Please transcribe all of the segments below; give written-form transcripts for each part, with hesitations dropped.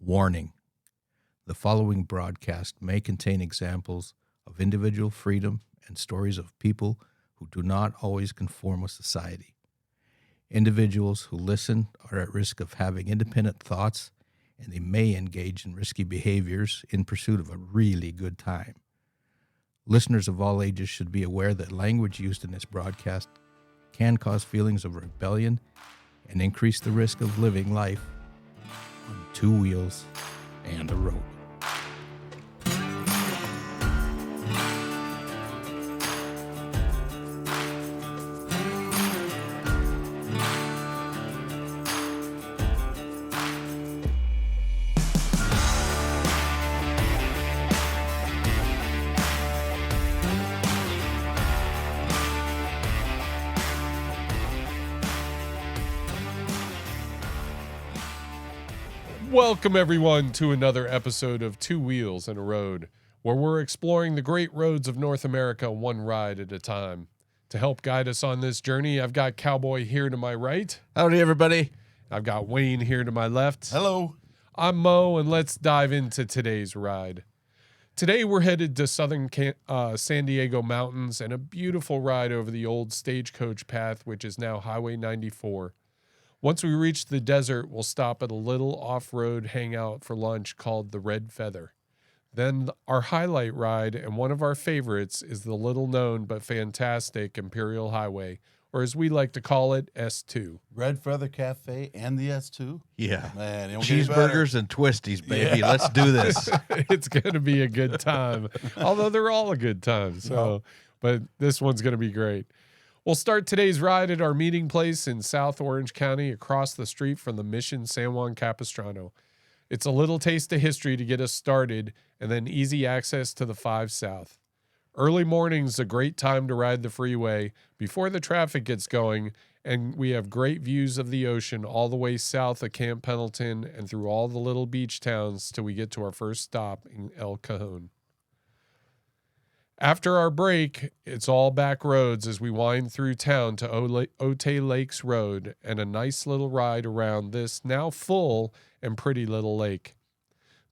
Warning: the following broadcast may contain examples of individual freedom and stories of people who do not always conform with society. Individuals who listen are at risk of having independent thoughts, and they may engage in risky behaviors in pursuit of a really good time. Listeners of all ages should be aware that language used in this broadcast can cause feelings of rebellion and increase the risk of living life on two wheels and a road. Welcome, everyone, to another episode of Two Wheels and a Road, where we're exploring the great roads of North America one ride at a time. To help guide us on this journey, I've got Cowboy here to my right. Howdy, everybody. I've got Wayne here to my left. Hello. I'm Mo, and let's dive into today's ride. Today, we're headed to southern San Diego mountains and a beautiful ride over the old stagecoach path, which is now Highway 94. Once we reach the desert, we'll stop at a little off-road hangout for lunch called the Red Feather. Then our highlight ride, and one of our favorites, is the little-known but fantastic Imperial Hwy, or as we like to call it, S2. Red Feather Café and the S2? Yeah. Man, it don't get better. Cheeseburgers and twisties, baby. Yeah. Let's do this. It's going to be a good time, although they're all a good time. But this one's going to be great. We'll start today's ride at our meeting place in South Orange County across the street from the Mission San Juan Capistrano. It's a little taste of history to get us started, and then easy access to the 5 South. Early morning's a great time to ride the freeway before the traffic gets going, and we have great views of the ocean all the way south of Camp Pendleton and through all the little beach towns till we get to our first stop in El Cajon. After our break, it's all back roads as we wind through town to Otay Lakes Road and a nice little ride around this now full and pretty little lake.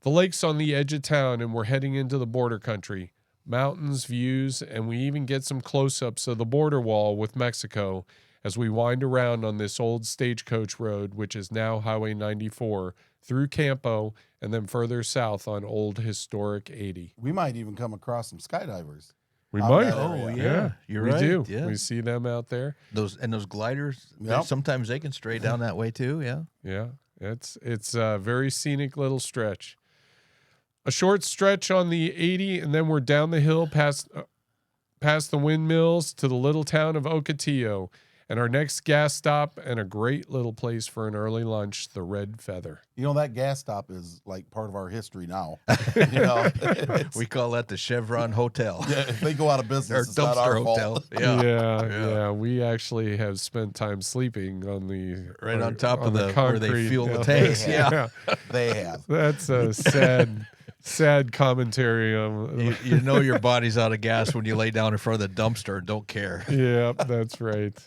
The lake's on the edge of town and we're heading into the border country. Mountains, views, and we even get some close-ups of the border wall with Mexico as we wind around on this old stagecoach road, which is now Highway 94, through Campo, and then further south on Old Historic 80. We might even come across some skydivers. We might. Oh, yeah. You're right. We do. Yeah. We see them out there. Those gliders, Yep. sometimes they can stray down that way too, yeah. Yeah. It's a very scenic little stretch. A short stretch on the 80, and then we're down the hill past the windmills to the little town of Ocotillo. And our next gas stop, and a great little place for an early lunch, the Red Feather. You know, that gas stop is like part of our history now. You know, We call that the Chevron Hotel. yeah, if they go out of business, Or it's not our dumpster hotel. fault. Yeah. We actually have spent time sleeping on the On top of the concrete. where they fuel the tanks. Yeah. Yeah. They have. That's a sad commentary on. You know your body's out of gas when you lay down in front of the dumpster and don't care. Yeah, that's right.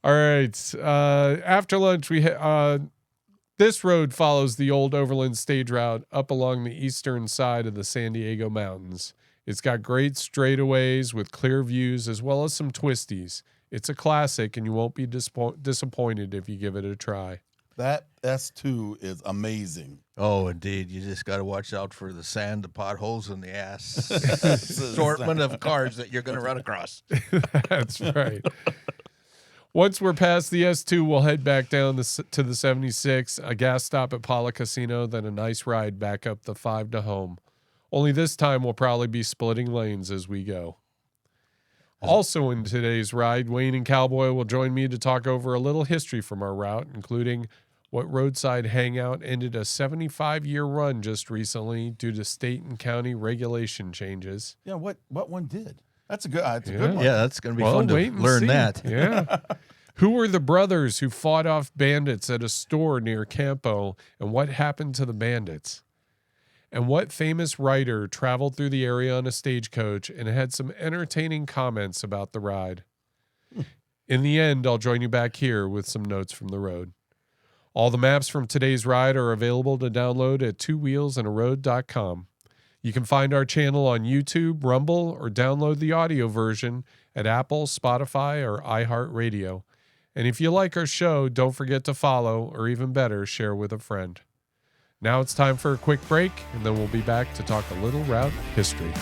All right. After lunch, this road follows the old Overland Stage route up along the eastern side of the San Diego mountains. It's got great straightaways with clear views as well as some twisties. It's a classic, and you won't be disappointed if you give it a try. That S2 is amazing. Oh, indeed. You just got to watch out for the sand, the potholes, and the assortment of cars that you're going to run across. That's right. Once we're past the S2, we'll head back down to the 76, a gas stop at Paula Casino, then a nice ride back up the 5 to home. Only this time we'll probably be splitting lanes as we go. Also in today's ride, Wayne and Cowboy will join me to talk over a little history from our route, including what roadside hangout ended a 75-year run just recently due to state and county regulation changes. Yeah, what one did? That's a good one. Yeah, that's going to be fun to learn that. Yeah. Who were the brothers who fought off bandits at a store near Campo, and what happened to the bandits? And what famous writer traveled through the area on a stagecoach and had some entertaining comments about the ride? In the end, I'll join you back here with some notes from the road. All the maps from today's ride are available to download at twowheelsandaroad.com. You can find our channel on YouTube, Rumble, or download the audio version at Apple, Spotify, or iHeartRadio. And if you like our show, don't forget to follow, or even better, share with a friend. Now it's time for a quick break, and then we'll be back to talk a little route history.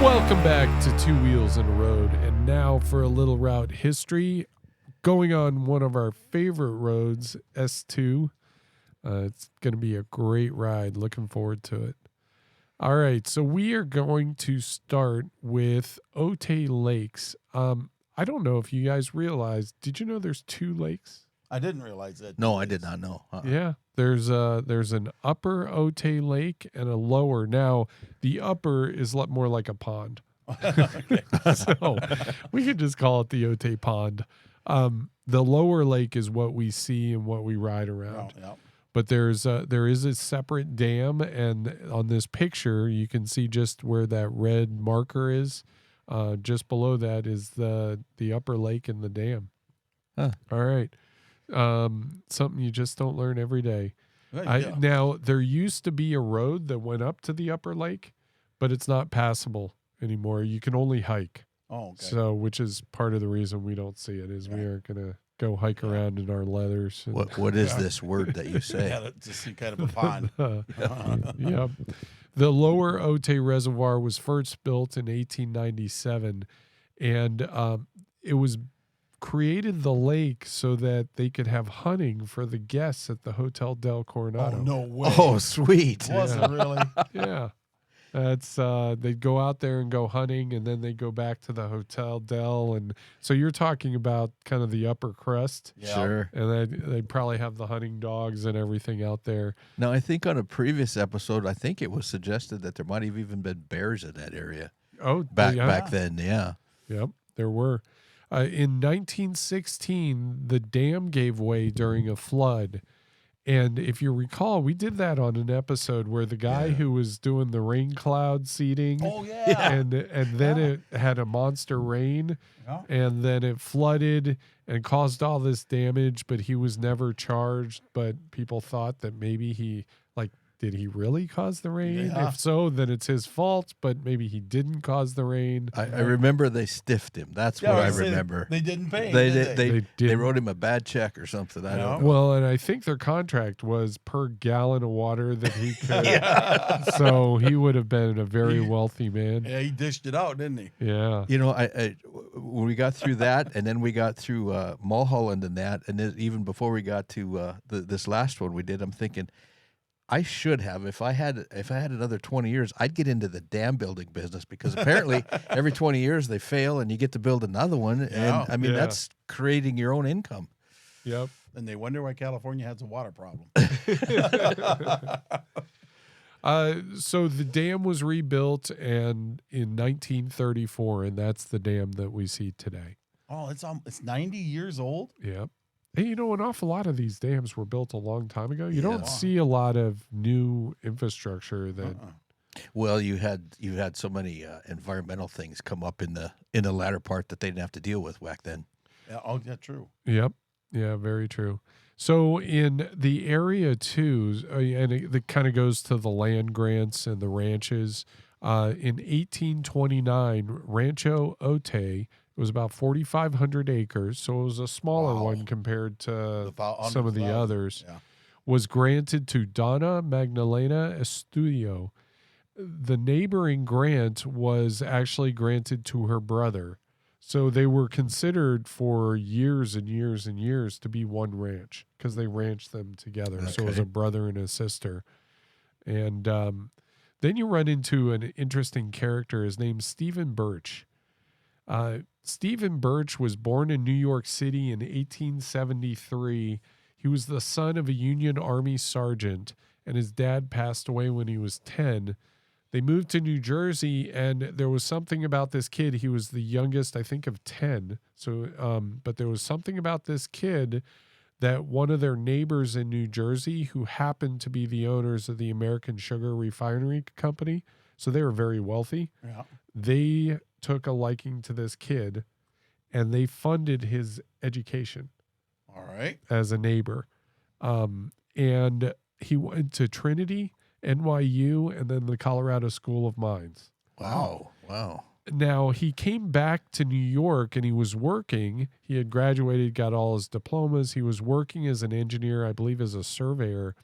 Welcome back to Two Wheels and a Road, and now for a little route history. Going on one of our favorite roads, S2. It's going to be a great ride. Looking forward to it. All right, so we are going to start with Otay Lakes. I don't know if you guys realized, did you know there's 2 lakes? I didn't realize that. No, I did not know. Yeah, there's an upper Otay Lake and a lower. Now, the upper is more like a pond. So we could just call it the Otay Pond. The lower lake is what we see and what we ride around. Oh, yeah. But there is a separate dam, and on this picture you can see just where that red marker is. Just below that is the upper lake and the dam. Huh. All right. Something you just don't learn every day. Yeah. Now, there used to be a road that went up to the upper lake, but it's not passable anymore. You can only hike. Oh, okay. So, which is part of the reason we don't see it, is we aren't going to go hike around in our leathers. And, What is this word that you say? Yeah, that's just kind of a pond. yeah. The lower Otay Reservoir was first built in 1897, and it was created the lake so that they could have hunting for the guests at the Hotel del Coronado. Oh, no way. Oh, sweet. Was it really? Yeah. That's they'd go out there and go hunting, and then they'd go back to the Hotel Del, and so you're talking about kind of the upper crust. Yeah. Sure. And they'd probably have the hunting dogs and everything out there. Now, I think on a previous episode, I think it was suggested that there might have even been bears in that area Oh, back yeah. then. Yeah. Yep, there were. In 1916, the dam gave way during a flood. And if you recall, we did that on an episode where the guy who was doing the rain cloud seeding, Oh, yeah. and then it had a monster rain, Yeah. and then it flooded and caused all this damage, but he was never charged. But people thought that maybe did he really cause the rain? Yeah. If so, then it's his fault, but maybe he didn't cause the rain. I remember they stiffed him. That's Yeah, what I say remember. They didn't pay him, They did they didn't. wrote him a bad check or something. I don't know. Well, and I think their contract was per gallon of water that he could. So he would have been a very wealthy man. Yeah, he dished it out, didn't he? Yeah. You know, I when we got through that, and then we got through Mulholland and that, and then even before we got to this last one we did, I'm thinking, I should have, if I had another 20 years, I'd get into the dam building business, because apparently every 20 years they fail and you get to build another one. Yeah. And I mean, that's creating your own income. Yep. And they wonder why California has a water problem. So the dam was rebuilt and in 1934, and that's the dam that we see today. Oh, it's 90 years old? Yep. And you know, an awful lot of these dams were built a long time ago. You don't Yeah. see a lot of new infrastructure that. Well, you had so many environmental things come up in the latter part that they didn't have to deal with back then. Yeah, oh, yeah, true. Yep. Yeah, very true. So in the area too, and it kind of goes to the land grants and the ranches. In 1829, Rancho Otay, it was about 4,500 acres, so it was a smaller Wow. one compared to The some of the 100,000. others. Yeah. Was granted to Donna Magdalena Estudio. The neighboring grant was actually granted to her brother. So they were considered for years and years and years to be one ranch because they ranched them together. So it was Okay. a brother and a sister. And then you run into an interesting character. His name's Stephen Birch. Stephen Birch was born in New York City in 1873. He was the son of a Union Army sergeant, and his dad passed away when he was 10. They moved to New Jersey, and there was something about this kid. He was the youngest, I think, of 10. So, but there was something about this kid that one of their neighbors in New Jersey, who happened to be the owners of the American Sugar Refinery Company, so they were very wealthy. Yeah. They took a liking to this kid, and they funded his education All right. as a neighbor. And he went to Trinity, NYU, and then the Colorado School of Mines. Wow. Wow. Now, he came back to New York and he was working. He had graduated, got all his diplomas. He was working as an engineer, I believe as a surveyor,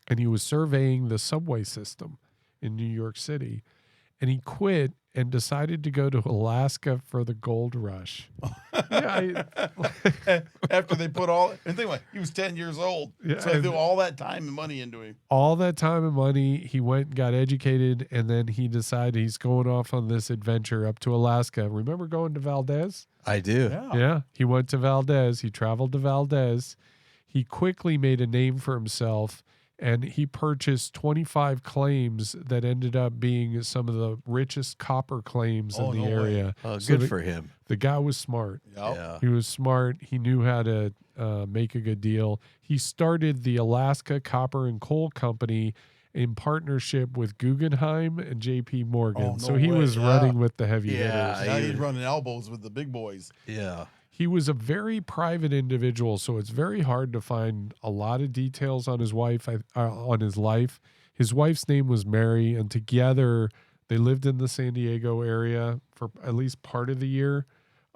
and he was surveying the subway system in New York City. And he quit and decided to go to Alaska for the gold rush. After they put all, and think about it, he was 10 years old. Yeah, So they and- threw all that time and money into him. All that time and money, he went and got educated, and then he decided he's going off on this adventure up to Alaska. Remember going to Valdez? I do. Yeah. He went to Valdez. He traveled to Valdez. He quickly made a name for himself, and he purchased 25 claims that ended up being some of the richest copper claims Oh, in the no way. area. Oh, So good the- for him. The guy was smart. Yep. Yeah. He was smart. He knew how to make a good deal. He started the Alaska Copper and Coal Company in partnership with Guggenheim and J.P. Morgan. Oh, no So he way. was Yeah. running with the heavy Yeah. hitters. Now he- he's running elbows with the big boys. Yeah. He was a very private individual, so it's very hard to find a lot of details on his wife, on his life. His wife's name was Mary, and together they lived in the San Diego area for at least part of the year.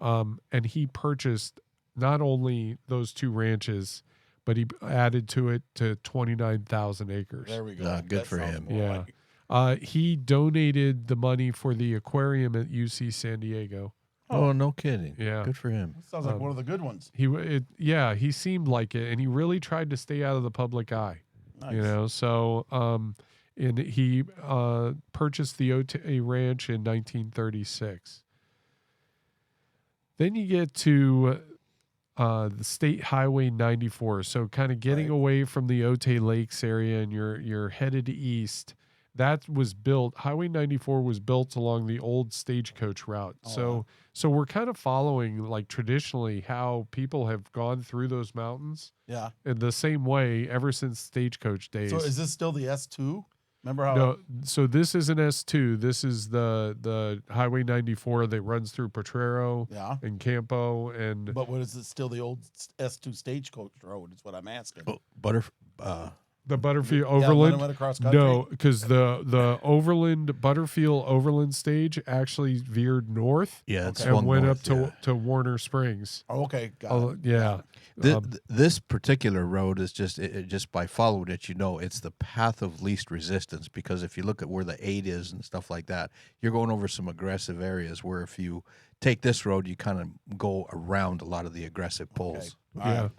And he purchased not only those 2 ranches, but he added to it to 29,000 acres. There we go. Ah, good That for sounds him. more Yeah. like- He donated the money for the aquarium at UC San Diego. Oh, no kidding. Yeah. Good for him. Sounds like one of the good ones. He seemed like it, and he really tried to stay out of the public eye. Nice. You know, so and he purchased the Otay Ranch in 1936. Then you get to the State Highway 94. So kind of getting Right. away from the Otay Lakes area, and you're headed east. That was built. Highway 94 was built along the old stagecoach route. Oh, So we're kind of following, like, traditionally how people have gone through those mountains Yeah. in the same way ever since stagecoach days. So is this still the S2? Remember how? No, so this is an S2. This is the Highway 94 that runs through Potrero Yeah. and Campo, and But what is it still the old S2 stagecoach road? Is what I'm asking. Oh, the Butterfield Yeah, when it Overland. went across country? No, because the Overland Butterfield Overland Stage actually veered north yeah, it's Okay. and swung went north, up yeah. to Warner Springs. Oh, okay. Got Oh, it. yeah. This particular road is just by following it, it's the path of least resistance, because if you look at where the 8 is and stuff like that, you're going over some aggressive areas where if you take this road, you kind of go around a lot of the aggressive pulls. All right. Yeah.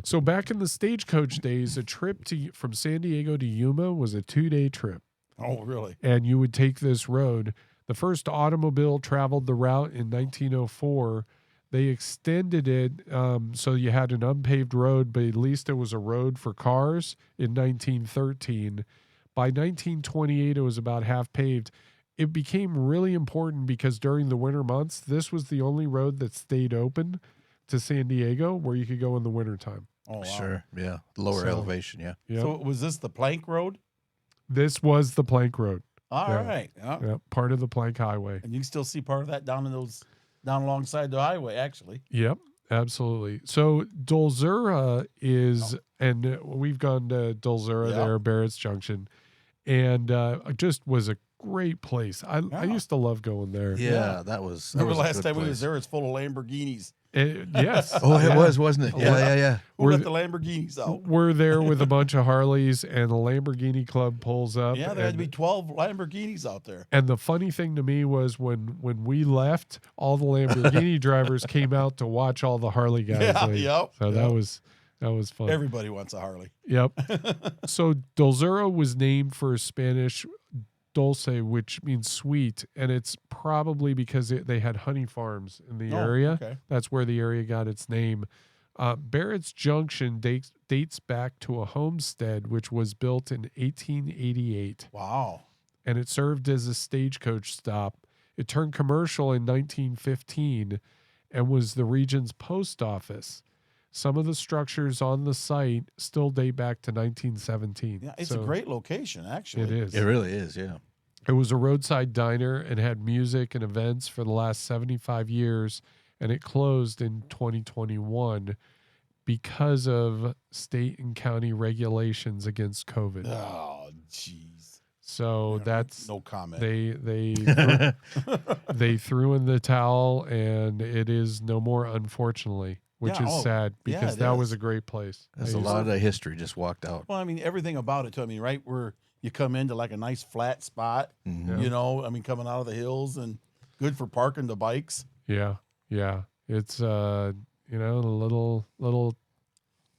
So back in the stagecoach days, a trip from San Diego to Yuma was a 2-day trip. Oh, really? And you would take this road. The first automobile traveled the route in 1904. They extended it so you had an unpaved road, but at least it was a road for cars in 1913. By 1928, it was about half paved. It became really important because during the winter months, this was the only road that stayed open to San Diego where you could go in the wintertime. Oh, wow. Sure, yeah, lower So- elevation, yeah. Yep. So was this the plank road? This was the Plank Road. All Yeah. right. Yeah. Yep, part of the Plank Highway. And you can still see part of that down alongside the highway, actually. Yep, absolutely. So Dolzura is, and we've gone to Dolzura Yeah. there, Barrett's Junction, and just was a great place. I Yeah. used to love going there. Yeah, that was. Remember that was a last good time we place. was there, it's full of Lamborghinis. Yes. Oh, it Yeah. was, wasn't it? Yeah, yeah, yeah. Who We're let the- the Lamborghinis out? We're there with a bunch of Harleys, and the Lamborghini Club pulls up. Yeah, there had to be and, 12 Lamborghinis out there. and the funny thing to me was when we left, all the Lamborghini drivers came out to watch all the Harley guys. Yeah, leave. yep, So yep. that was fun. Everybody wants a Harley. Yep. So Dolzura was named for Spanish dulce, which means sweet, and it's probably because they had honey farms in the Oh, area. okay. That's where the area got its name. Barrett's Junction dates back to a homestead which was built in 1888. Wow. and it served as a stagecoach stop. It turned commercial in 1915 and was the region's post office. Some of the structures on the site still date back to 1917. Yeah, it's a great location, actually. It is. It really is, yeah. It was a roadside diner and had music and events for the last 75 years, and it closed in 2021 because of state and county regulations against COVID. Oh, jeez. So that's no comment. They threw in the towel, and it is no more, unfortunately, which Yeah, is sad because that was a great place. There's a lot of history just walked out. Well, I mean, everything about it, too. I mean, right where you come into like a nice flat spot, Mhm. you know, I mean, coming out of the hills and good for parking the bikes. Yeah. It's a little bit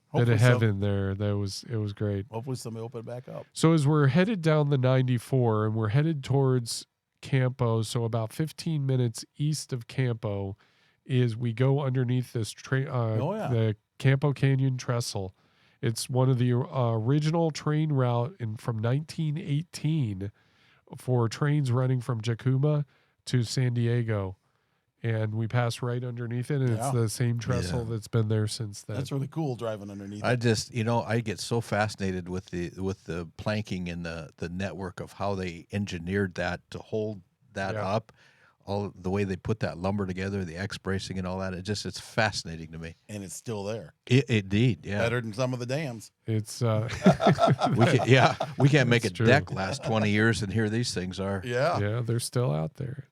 Hopefully of some- heaven there. It was great. Hopefully somebody open it back up. So as we're headed down the 94 and we're headed towards Campo, so about 15 minutes east of Campo is we go underneath this the Campo Canyon Trestle. It's one of the original train route from 1918 for trains running from Jacumba to San Diego. And we pass right underneath it, and it's the same trestle that's been there since then. That's really cool driving underneath. I just, I get so fascinated with the planking and the network of how they engineered that to hold that up, all the way they put that lumber together, the X bracing and all that. It's fascinating to me. And it's still there. Indeed, yeah. Better than some of the dams. It's we can't make It's a true. deck last 20 years, and here these things are. yeah, they're still out there.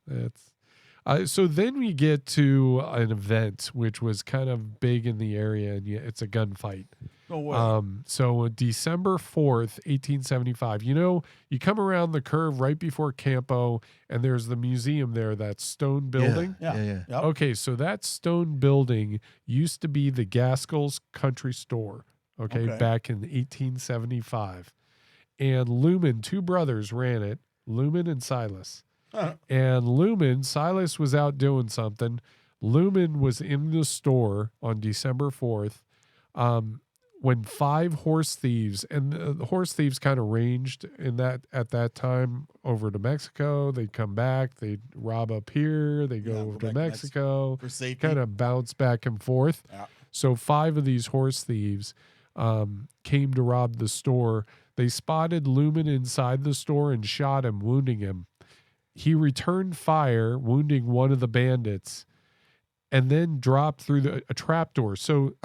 So then we get to an event which was kind of big in the area, and it's a gunfight. No way. So December 4th, 1875, you come around the curve right before Campo, and there's the museum there, that stone building. Yeah. Yep. Okay, so that stone building used to be the Gaskell's Country Store, okay, back in 1875. And Lumen, two brothers, ran it, Lumen and Silas. And Silas was out doing something. Lumen was in the store on December 4th when 5 horse thieves, and the horse thieves kind of ranged at that time over to Mexico. They'd come back, they'd rob up here, they go over to Mexico, for safety. kind of bounce back and forth. Yeah. So 5 of these horse thieves came to rob the store. They spotted Lumen inside the store and shot him, wounding him. He returned fire, wounding one of the bandits, and then dropped through a trapdoor. So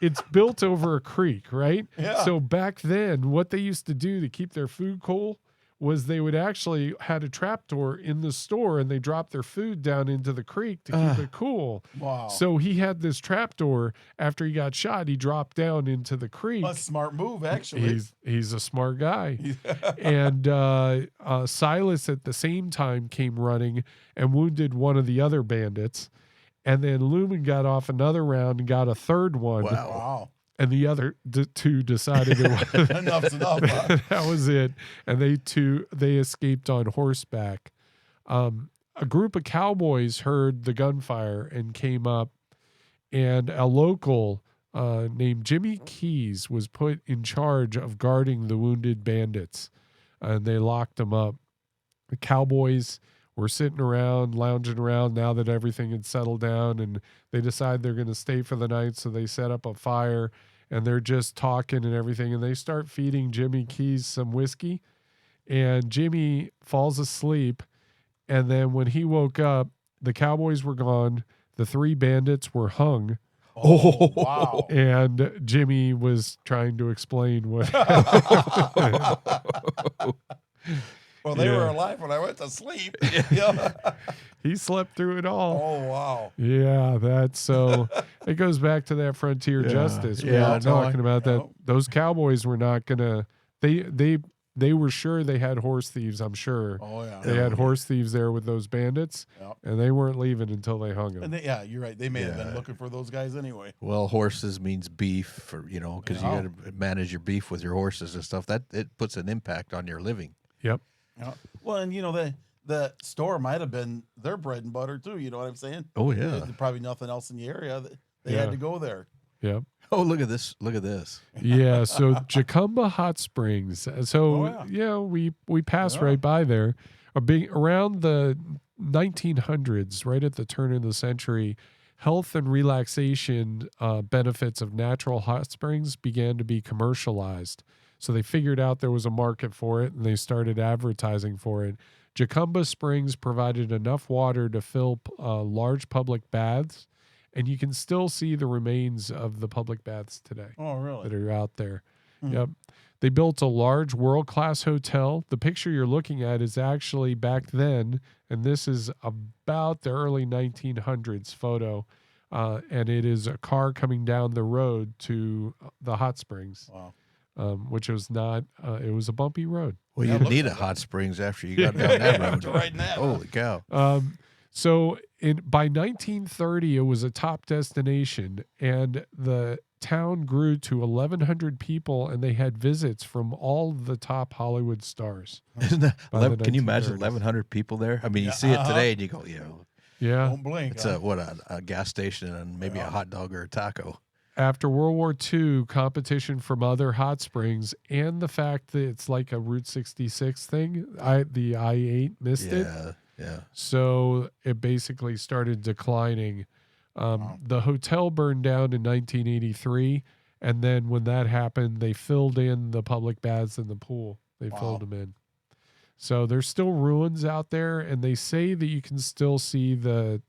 it's built over a creek, right? Yeah. So back then, what they used to do to keep their food cool was they would actually had a trapdoor in the store, and they dropped their food down into the creek to keep it cool. Wow. So he had this trapdoor. After he got shot, he dropped down into the creek. A smart move, actually. He's a smart guy. And Silas at the same time came running and wounded one of the other bandits. And then Lumen got off another round and got a third one. Wow. And the other two decided it was Enough's enough. Huh? that was it. And they escaped on horseback. A group of cowboys heard the gunfire and came up, and a local named Jimmy Keys was put in charge of guarding the wounded bandits, and they locked them up. The cowboys were sitting around, lounging around now that everything had settled down, and they decide they're going to stay for the night, so they set up a fire, and they're just talking and everything, and they start feeding Jimmy Keys some whiskey, and Jimmy falls asleep, and then when he woke up, the cowboys were gone, the 3 bandits were hung. Oh, wow. And Jimmy was trying to explain what Well, they were alive when I went to sleep. Yeah. he slept through it all. Oh, wow. Yeah, that's so it goes back to that frontier justice. We were talking about that. Those cowboys were not gonna they were sure they had horse thieves, I'm sure. Oh, yeah. They had horse thieves there with those bandits, and they weren't leaving until they hung them. And you're right. They may have been looking for those guys anyway. Well, horses means beef, because you got to manage your beef with your horses and stuff. That it puts an impact on your living. Yep. Yeah. Well, and the store might have been their bread and butter too. You know what I'm saying? Oh yeah. There's probably nothing else in the area. They had to go there. Yep. Oh, look at this. Look at this. Yeah, so Jacumba Hot Springs. So Oh, yeah, we passed Yeah. right by there. Around the 1900s, right at the turn of the century, health and relaxation benefits of natural hot springs began to be commercialized. So they figured out there was a market for it, and they started advertising for it. Jacumba Springs provided enough water to fill large public baths, and you can still see the remains of the public baths today Oh, that really? are out there. Hmm. Yep. They built a large world-class hotel. The picture you're looking at is actually back then, and this is about the early 1900s photo, and it is a car coming down the road to the hot springs, Wow. which was not, it was a bumpy road. Well, Yeah, you looks need a like hot springs after you got down that road. After riding that, Holy cow. So by 1930, it was a top destination, and the town grew to 1,100 people, and they had visits from all the top Hollywood stars. Isn't that, By the can you imagine 1930s. 1,100 people there? I mean, you Yeah, see it today and you go, Yeah. Don't blink. it's huh? a gas station and maybe a hot dog or a taco. After World War II, competition from other hot springs and the fact that it's like a Route 66 thing, the I-8 missed it. Yeah. So it basically started declining. The hotel burned down in 1983. And then when that happened, they filled in the public baths in the pool. They filled them in. So there's still ruins out there. And they say that you can still see the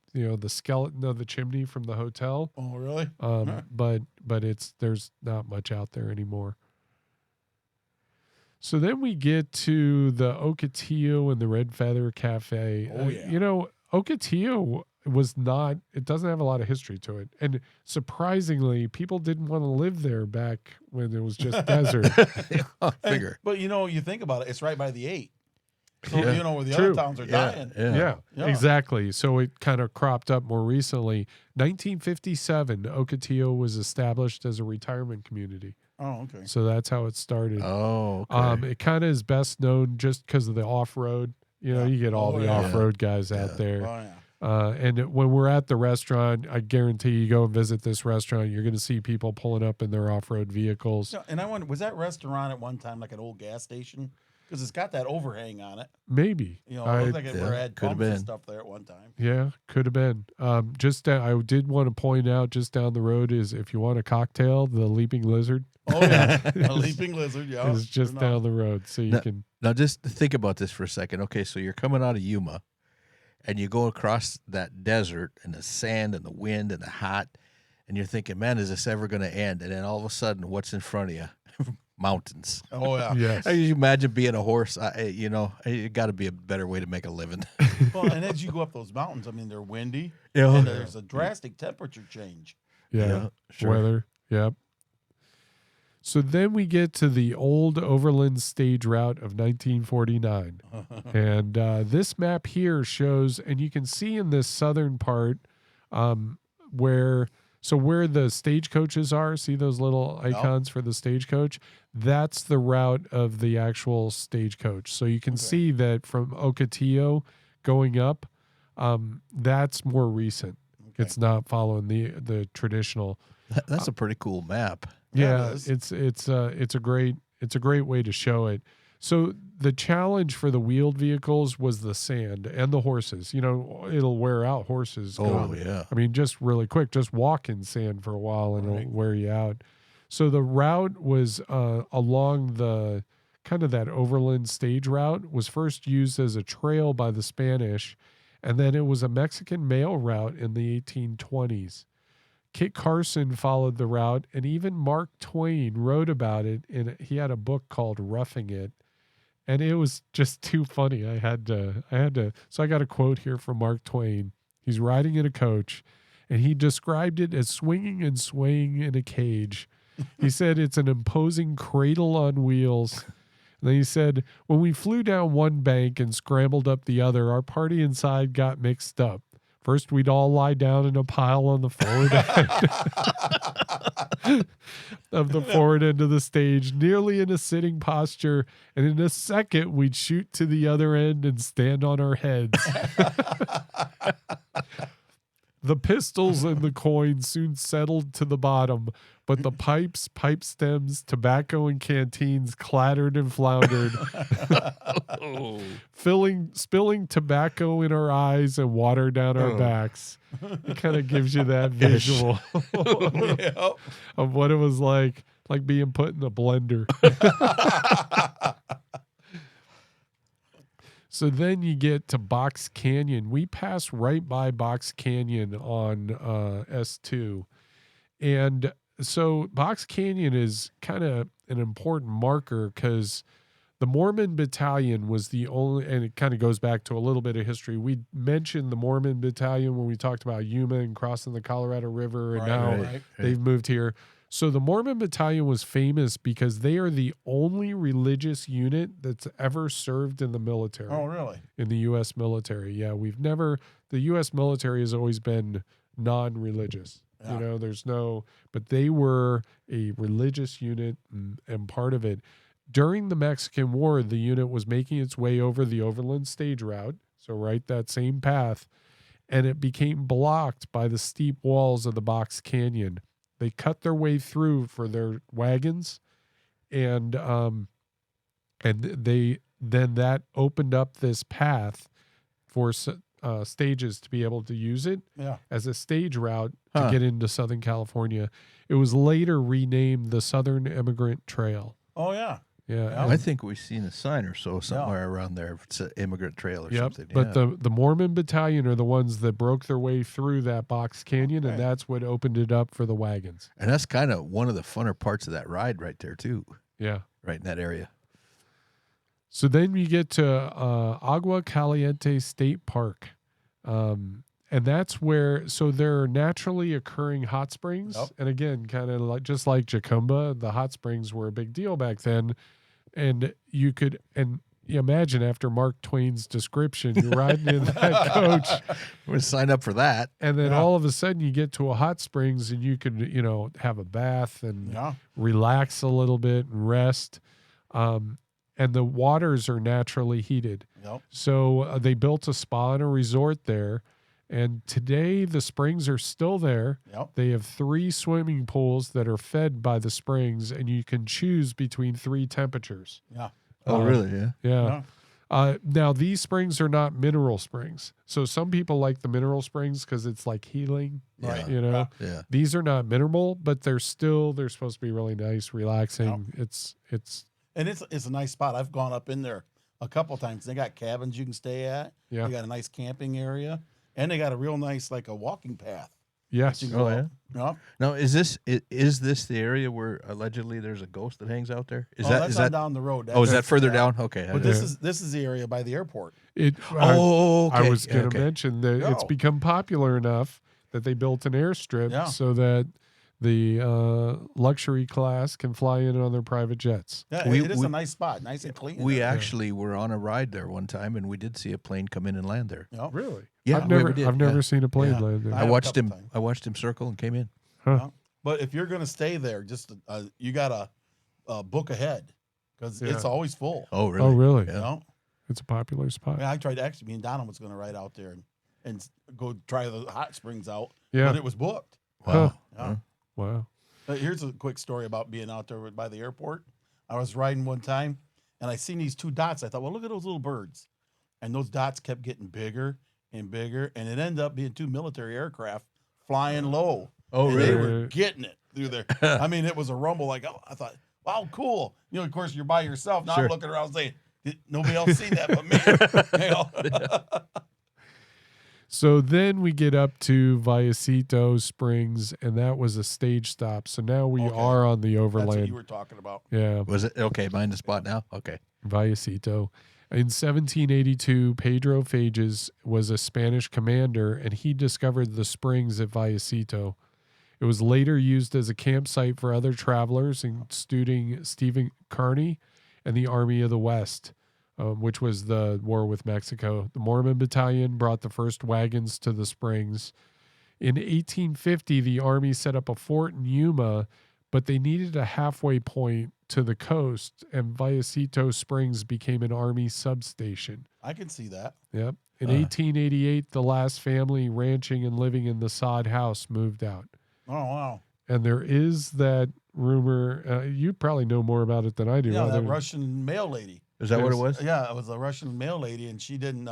skeleton of the chimney from the hotel. Oh, really? But there's not much out there anymore. So then we get to the Ocotillo and the Red Feather Cafe. Oh, yeah. Ocotillo it doesn't have a lot of history to it. And surprisingly, people didn't want to live there back when it was just desert. Figure. But you think about it, it's right by the 8. So, Yeah. where the True. other towns are dying. Yeah, Yeah. exactly. So it kind of cropped up more recently. 1957, Ocotillo was established as a retirement community. Oh, okay. So that's how it started. Oh, okay. It kind of is best known just because of the off-road. You get all the off-road guys out there. Oh, yeah. And when we're at the restaurant, I guarantee you go and visit this restaurant, you're going to see people pulling up in their off-road vehicles. Yeah, and I wonder, was that restaurant at one time like an old gas station? Because it's got that overhang on it. Maybe. It looked like it had could have pumps and been. stuff there at one time. Yeah, could have been. I did want to point out just down the road is if you want a cocktail, the Leaping Lizard. Oh, yeah. A leaping lizard, yeah. is just Sure down enough. the road. So you can. Now, just think about this for a second. Okay, so you're coming out of Yuma, and you go across that desert and the sand and the wind and the hot, and you're thinking, man, is this ever going to end? And then all of a sudden, what's in front of you? Mountains. Oh, yeah. Yes. Can you imagine being a horse? It got to be a better way to make a living. Well, and as you go up those mountains, I mean, they're windy. Yeah. And there's a drastic temperature change. Yeah. sure. Weather. Yep. So then we get to the old Overland Stage route of 1949. And this map here shows, and you can see in this southern part where the stagecoaches are, see those little icons for the stagecoach? That's the route of the actual stagecoach. So you can see that from Ocotillo going up, that's more recent. Okay. It's not following the traditional. That's a pretty cool map. Yeah, it is. it's a great way to show it. So the challenge for the wheeled vehicles was the sand and the horses. It'll wear out horses. Oh, yeah. I mean, just really quick, just walk in sand for a while and it'll wear you out. So the route was along the kind of that Overland Stage route was first used as a trail by the Spanish, and then it was a Mexican mail route in the 1820s. Kit Carson followed the route, and even Mark Twain wrote about it. He had a book called Roughing It, and it was just too funny. I had to. So I got a quote here from Mark Twain. He's riding in a coach, and he described it as swinging and swaying in a cage. He said it's an imposing cradle on wheels. And then he said, when we flew down one bank and scrambled up the other, our party inside got mixed up. First, we'd all lie down in a pile on the forward end of the forward end of the stage, nearly in a sitting posture. And in a second, we'd shoot to the other end and stand on our heads. The pistols and the coins soon settled to the bottom, but the pipes, pipe stems, tobacco, and canteens clattered and floundered, spilling tobacco in our eyes and water down our backs. It kind of gives you that visual of what it was like being put in a blender. So then you get to Box Canyon. We pass right by Box Canyon on S2. And so Box Canyon is kind of an important marker because the Mormon Battalion was the only, and it kind of goes back to a little bit of history. We mentioned the Mormon Battalion when we talked about Yuma and crossing the Colorado River, and now they've moved here. So the Mormon Battalion was famous because they are the only religious unit that's ever served in the military. Oh, really? In the U.S. military. Yeah, the U.S. military has always been non-religious. Yeah. You know, but they were a religious unit and part of it. During the Mexican War, the unit was making its way over the Overland Stage route, so right that same path, and it became blocked by the steep walls of the Box Canyon. They cut their way through for their wagons, and that opened up this path for stages to be able to use it as a stage route to get into Southern California. It was later renamed the Southern Immigrant Trail. Oh, yeah. Yeah. I think we've seen a sign or so somewhere around there. It's an immigrant trail or something. But the Mormon Battalion are the ones that broke their way through that Box Canyon, and that's what opened it up for the wagons. And that's kind of one of the funner parts of that ride right there, too. Yeah. Right in that area. So then you get to Agua Caliente State Park. And that's where, so there are naturally occurring hot springs. Yep. And again, kind of just like Jacumba, the hot springs were a big deal back then. And you imagine after Mark Twain's description, you're riding in that coach. We're going to sign up for that. And then all of a sudden you get to a hot springs and you could, have a bath and relax a little bit and rest. And the waters are naturally heated. Yep. So they built a spa and a resort there. And today the springs are still there. Yep. They have 3 swimming pools that are fed by the springs, and you can choose between 3 temperatures. Yeah. Oh, really? Yeah. Now, these springs are not mineral springs. So some people like the mineral springs because it's like healing. Right. Yeah. These are not mineral, but they're supposed to be really nice, relaxing. Yep. It's a nice spot. I've gone up in there a couple times. They got cabins you can stay at. Yeah. They got a nice camping area. And they got a real nice, like a walking path. Yes. You can go up. Yeah. Now, is this the area where allegedly there's a ghost that hangs out there? That's down the road. Is that further down? Okay. But this is the area by the airport. Okay. I was going to mention that it's become popular enough that they built an airstrip so that the luxury class can fly in on their private jets. Yeah, it is a nice spot, nice and clean. We actually were on a ride there one time, and we did see a plane come in and land there. Yep. Really? Yeah, I've never seen a plane land there. I watched him circle and came in. Huh. But if you're going to stay there, just you got to book ahead because it's always full. Oh, really? Oh, really? Yeah. It's a popular spot. I tried me and Donna was going to ride out there and go try the hot springs out. Yeah. But it was booked. Wow. Yeah. Wow. Here's a quick story about being out there by the airport. I was riding one time, and I seen these 2 dots. I thought, well, look at those little birds. And those dots kept getting bigger and bigger, and it ended up being 2 military aircraft flying low. Oh, and really? They were getting it through there. I mean, it was a rumble. Like, I thought, wow, cool. Of course, you're by yourself. Now I'm looking around saying, nobody else seen that but me. So then we get up to Vallecito Springs, and that was a stage stop. So now we are on the Overland. That's what you were talking about. Yeah. Was it? Okay, mind the spot now? Okay. Vallecito. In 1782, Pedro Fages was a Spanish commander, and he discovered the springs at Vallecito. It was later used as a campsite for other travelers, including Stephen Kearny and the Army of the West, which was the war with Mexico. The Mormon Battalion brought the first wagons to the springs. In 1850, the Army set up a fort in Yuma, but they needed a halfway point to the coast, and Vallecito Springs became an Army substation. I can see that. Yep. In 1888, the last family ranching and living in the sod house moved out. Oh, wow. And there is that rumor. You probably know more about it than I do. Yeah, that Other- Russian mail lady. Is that what it was? Yeah, it was a Russian mail lady, and she didn't.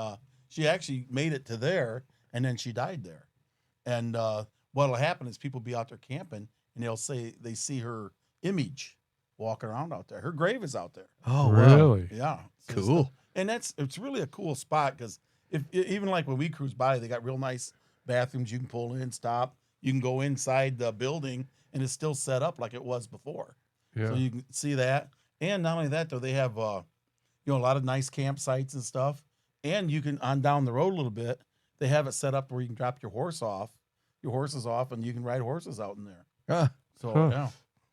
She actually made it to there, and then she died there. And what'll happen is people be out there camping, and they'll say they see her image walking around out there. Her grave is out there. Oh, wow. really? Yeah, so Cool. and it's really a cool spot because if even like when we cruise by, they got real nice bathrooms. You can pull in, stop. You can go inside the building, and it's still set up like it was before. Yeah. So you can see that. And not only that, though, they have a lot of nice campsites and stuff. And you can on down the road a little bit, they have it set up where you can drop your horses off, and you can ride horses out in there. Ah, So Huh. yeah.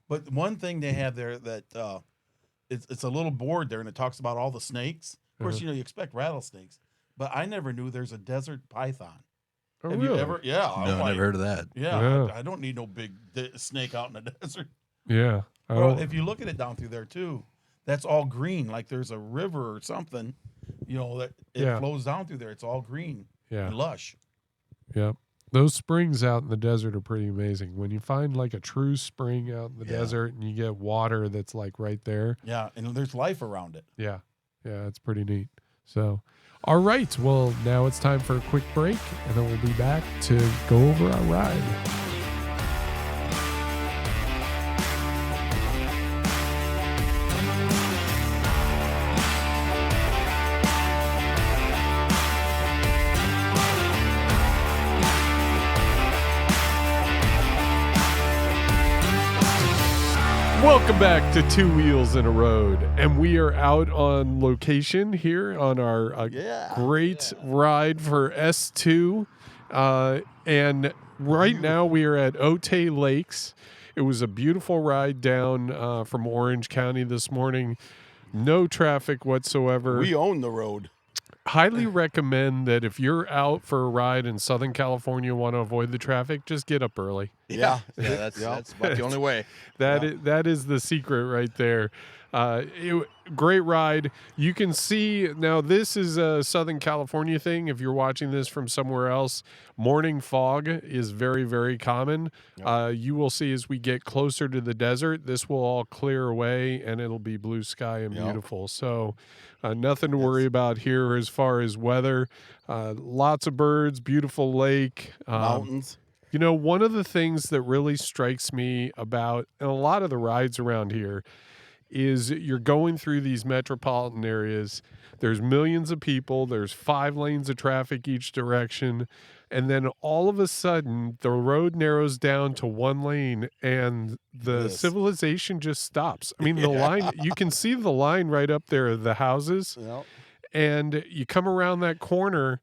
But one thing they have there that it's a little board there, and it talks about all the snakes. Of course, you expect rattlesnakes, but I never knew there's a desert python. Oh, Have really? you ever? Yeah. I'm no, like, never heard of that. Yeah, Yeah. I don't need no big snake out in the desert. Yeah. Well, Oh, if you look at it down through there too, that's all green. Like there's a river or something, that it Yeah. flows down through there. It's all green yeah. and lush. Yep. Those springs out in the desert are pretty amazing. When you find like a true spring out in the Yeah. desert and you get water that's like right there. Yeah, and there's life around it. Yeah. Yeah, it's pretty neat. So, all right. Well, now it's time for a quick break, and then we'll be back to go over our ride. Welcome back to Two Wheels in a Road, and we are out on location here on our great ride for S2. And right now we are at Otay Lakes. It was a beautiful ride down from Orange County this morning. No traffic whatsoever. We own the road. Highly recommend that if you're out for a ride in Southern California, want to avoid the traffic, just get up early. Yeah. Yeah, that's about the only way. That is the secret right there. Great ride. You can see now this is a Southern California thing. If you're watching this from somewhere else, morning fog is very, very common. You will see as we get closer to the desert, this will all clear away and it'll be blue sky and beautiful. So nothing to worry about here as far as weather. Lots of birds, beautiful lake. Mountains. One of the things that really strikes me about and a lot of the rides around here is you're going through these metropolitan areas. There's millions of people. There's 5 lanes of traffic each direction. And then all of a sudden, the road narrows down to 1 lane and the civilization just stops. I mean, the line, you can see the line right up there of the houses. Yep. And you come around that corner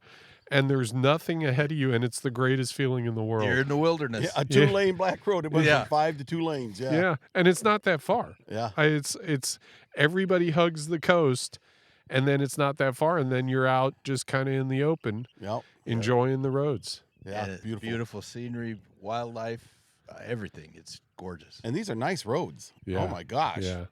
and there's nothing ahead of you, and it's the greatest feeling in the world. You're in the wilderness. Yeah, a 2-lane black road. It went Yeah. from 5 to 2 lanes. Yeah. Yeah, and it's not that far. Yeah. It's everybody hugs the coast, and then it's not that far, and then you're out just kind of in the open, Yep. enjoying the roads. Yeah. And Beautiful. beautiful scenery, wildlife, everything. It's gorgeous. And these are nice roads. Yeah. Oh my gosh. Yeah,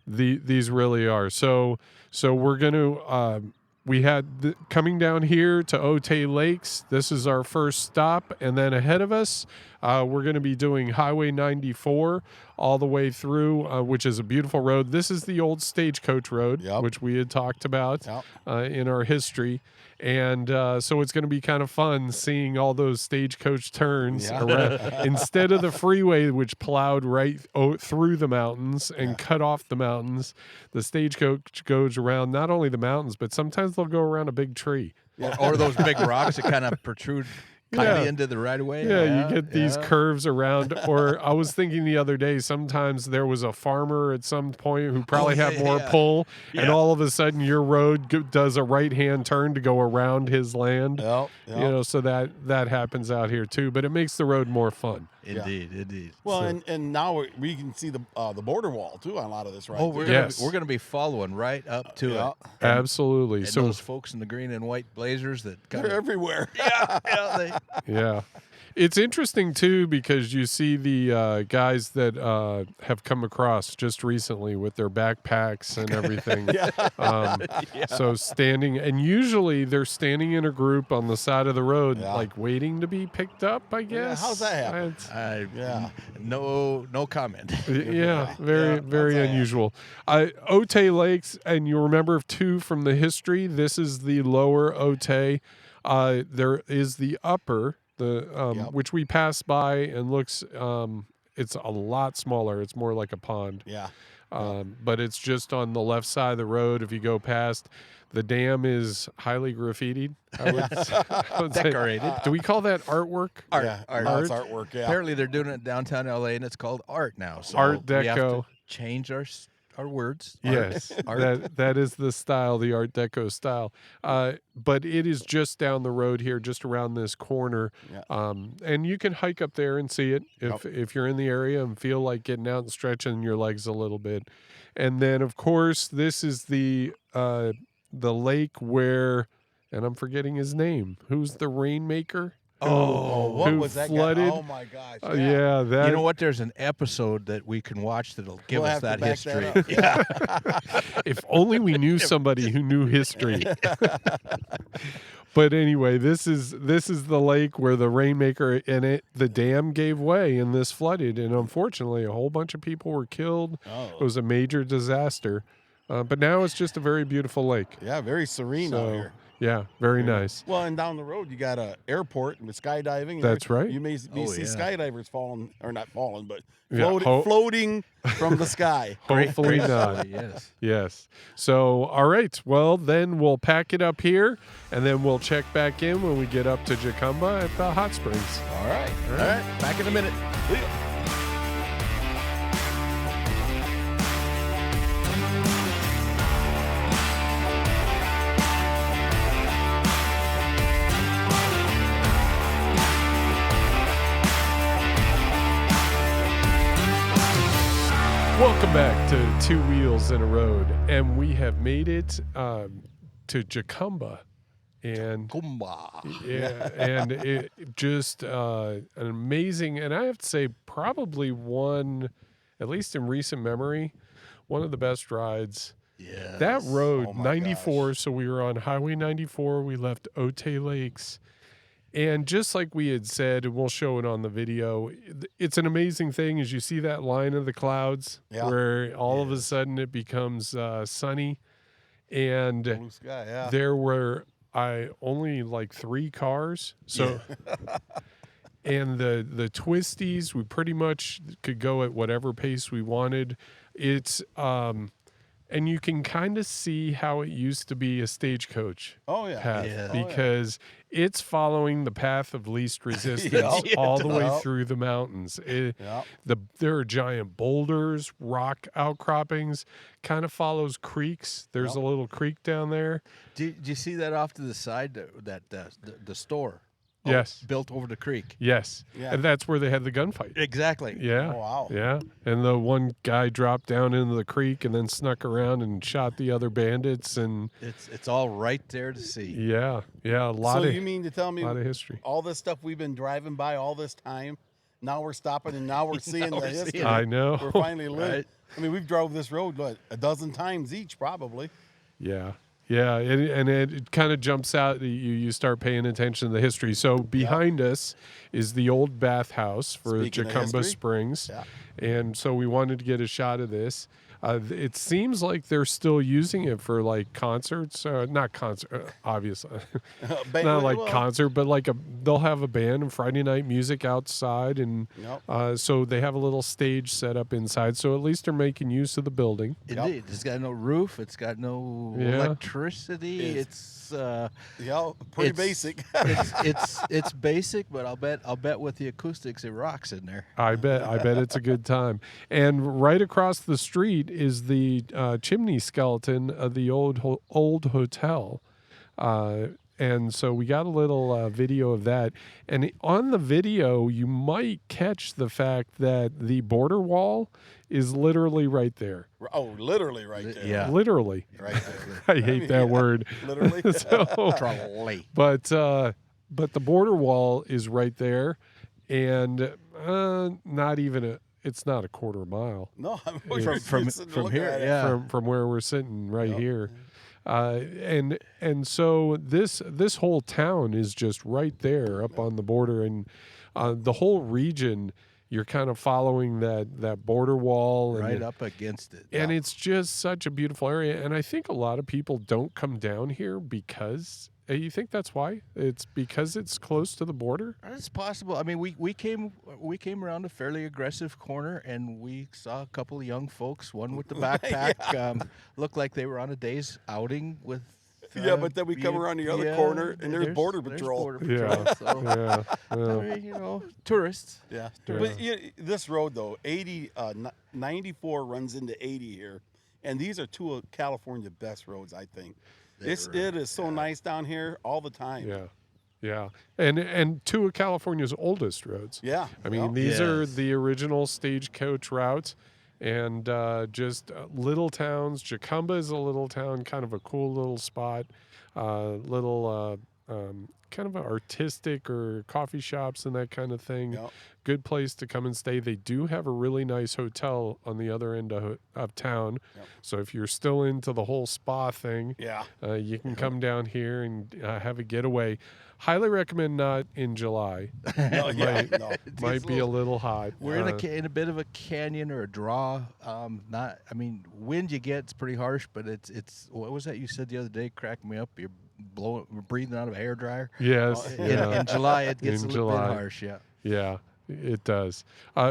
these really are. So we're gonna. We had coming down here to Otay Lakes. This is our first stop, and then ahead of us, we're going to be doing Highway 94 all the way through, which is a beautiful road. This is the old stagecoach road, Yep. which we had talked about Yep. in our history. And so it's going to be kind of fun seeing all those stagecoach turns Yeah. around. Instead of the freeway, which plowed right through the mountains and cut off the mountains, the stagecoach goes around not only the mountains, but sometimes they'll go around a big tree. Or those big rocks that kind of protrude kind Yeah. of into the right of way. Yeah, you get these curves around. Or I was thinking the other day, sometimes there was a farmer at some point who probably had more pull, and all of a sudden your road does a right-hand turn to go around his land. Yep. Yep. So that happens out here too, but it makes the road more fun. Indeed. Well, So- and now we can see the border wall too on a lot of this ride. Oh, we're too. Yes. gonna be following right up to Yeah. it. Absolutely. And So those folks in the green and white blazers that They're kind of everywhere. yeah, yeah. It's interesting too because you see the guys that have come across just recently with their backpacks and everything. So standing, and usually they're standing in a group on the side of the road, like waiting to be picked up. I guess. How's that happen? No comment. Very unusual. Otay Lakes, and you remember too from the history. This is the lower Otay. There is the upper, which we passed by and looks. It's a lot smaller. It's more like a pond. Yeah. But it's just on the left side of the road. If you go past, the dam is highly graffitied. I would say. Decorated. Do we call that artwork? Art. No, it's artwork. Yeah. Apparently, they're doing it in downtown LA, and it's called art now. So Art we have Deco. to change our words. Yes, that is the style, the Art Deco style. But it is just down the road here, just around this corner. Yeah. And you can hike up there and see it if you're in the area and feel like getting out and stretching your legs a little bit. And then, of course, this is the lake where, and I'm forgetting his name. Who's the rainmaker? What who was that flooded? guy? Oh my gosh. That. You know what? There's an episode that we can watch that'll give We'll us have that to back history. that up. If only we knew somebody who knew history. But anyway, this is the lake where the rainmaker the dam gave way and this flooded, and unfortunately a whole bunch of people were killed. It was a major disaster. But now it's just a very beautiful lake. Yeah, very serene out here. Yeah, very nice. Well, and down the road you got a airport with skydiving. That's right. You may see skydivers falling, or not falling, but Yeah, floating from the sky. Hopefully not. Yes. So, all right. Well, then we'll pack it up here, and then we'll check back in when we get up to Jacumba at the hot springs. All right. Back in a minute. Welcome back to Two Wheels in a Road, and we have made it to Jacumba, and and it just an amazing, and I have to say probably one, at least in recent memory, one of the best rides. Yeah. That road, Oh my 94. gosh. So we were on Highway 94. We left Otay Lakes. And just like we had said, and we'll show it on the video, it's an amazing thing as you see that line of the clouds where all of a sudden it becomes sunny. And Blue sky, yeah. there were only like 3 cars. So and the twisties, we pretty much could go at whatever pace we wanted. It's and you can kind of see how it used to be a stagecoach path because it's following the path of least resistance all the way through the mountains. There are giant boulders, rock outcroppings, kind of follows creeks. There's a little creek down there. Did you see that off to the side, that the store? Yes. Built over the creek. Yes. Yeah. And that's where they had the gunfight. Exactly. Yeah. Oh, wow. Yeah. And the one guy dropped down into the creek and then snuck around and shot the other bandits. And it's all right there to see. yeah. A lot So of you mean to tell me lot of history. all this stuff we've been driving by all this time, now we're stopping and now we're seeing the history. I know. We're finally lit. Right. I mean, we've drove this road, a dozen times each probably. Yeah. Yeah, and it kind of jumps out. You start paying attention to the history. So behind us is the old bathhouse for Speaking of Jacumba history. Springs, Yeah. and so we wanted to get a shot of this. It seems like they're still using it for like concerts, not concert, obviously, not like concert, but like they'll have a band and Friday night music outside, and so they have a little stage set up inside. So at least they're making use of the building. Indeed. It's got no roof. It's got no electricity. It's pretty basic. it's basic, but I'll bet with the acoustics it rocks in there. I bet it's a good time. And right across the street is the chimney skeleton of the old hotel. And so we got a little video of that. And on the video, you might catch the fact that the border wall is literally right there. Oh, literally right there. Yeah. Literally. Right there. I hate that word. Literally. But the border wall is right there. and not even it's not a quarter mile No, From here, yeah. from where we're sitting right here. And so this whole town is just right there up on the border, and the whole region, you're kind of following that border wall Right up against it. and it's just such a beautiful area. And I think a lot of people don't come down here because you think that's why? It's because it's close to the border? It's possible. I mean, we came around a fairly aggressive corner, and we saw a couple of young folks. One with the backpack, looked like they were on a day's outing with. but then we come around the other corner, and there's Border Patrol. Yeah. I mean, tourists. Yeah. Yeah. But this road, though, 94 runs into 80 here, and these are two of California's best roads, I think. It is so nice down here all the time. Yeah. And two of California's oldest roads. Yeah. I mean, these are the original stagecoach routes, and just little towns. Jacumba is a little town, kind of a cool little spot, kind of artistic or coffee shops and that kind of thing. Yep. Good place to come and stay. They do have a really nice hotel on the other end of town. Yep. So if you're still into the whole spa thing, Yeah. you can come down here and have a getaway. Highly recommend not in July. No, Might be a little hot. We're in a bit of a canyon or a draw. Wind you get, it's pretty harsh, but it's what was that you said the other day? Cracked me up. You're breathing out of a hairdryer. Yes. In July, it gets In a little bit July. harsh. Yeah. Yeah, it does.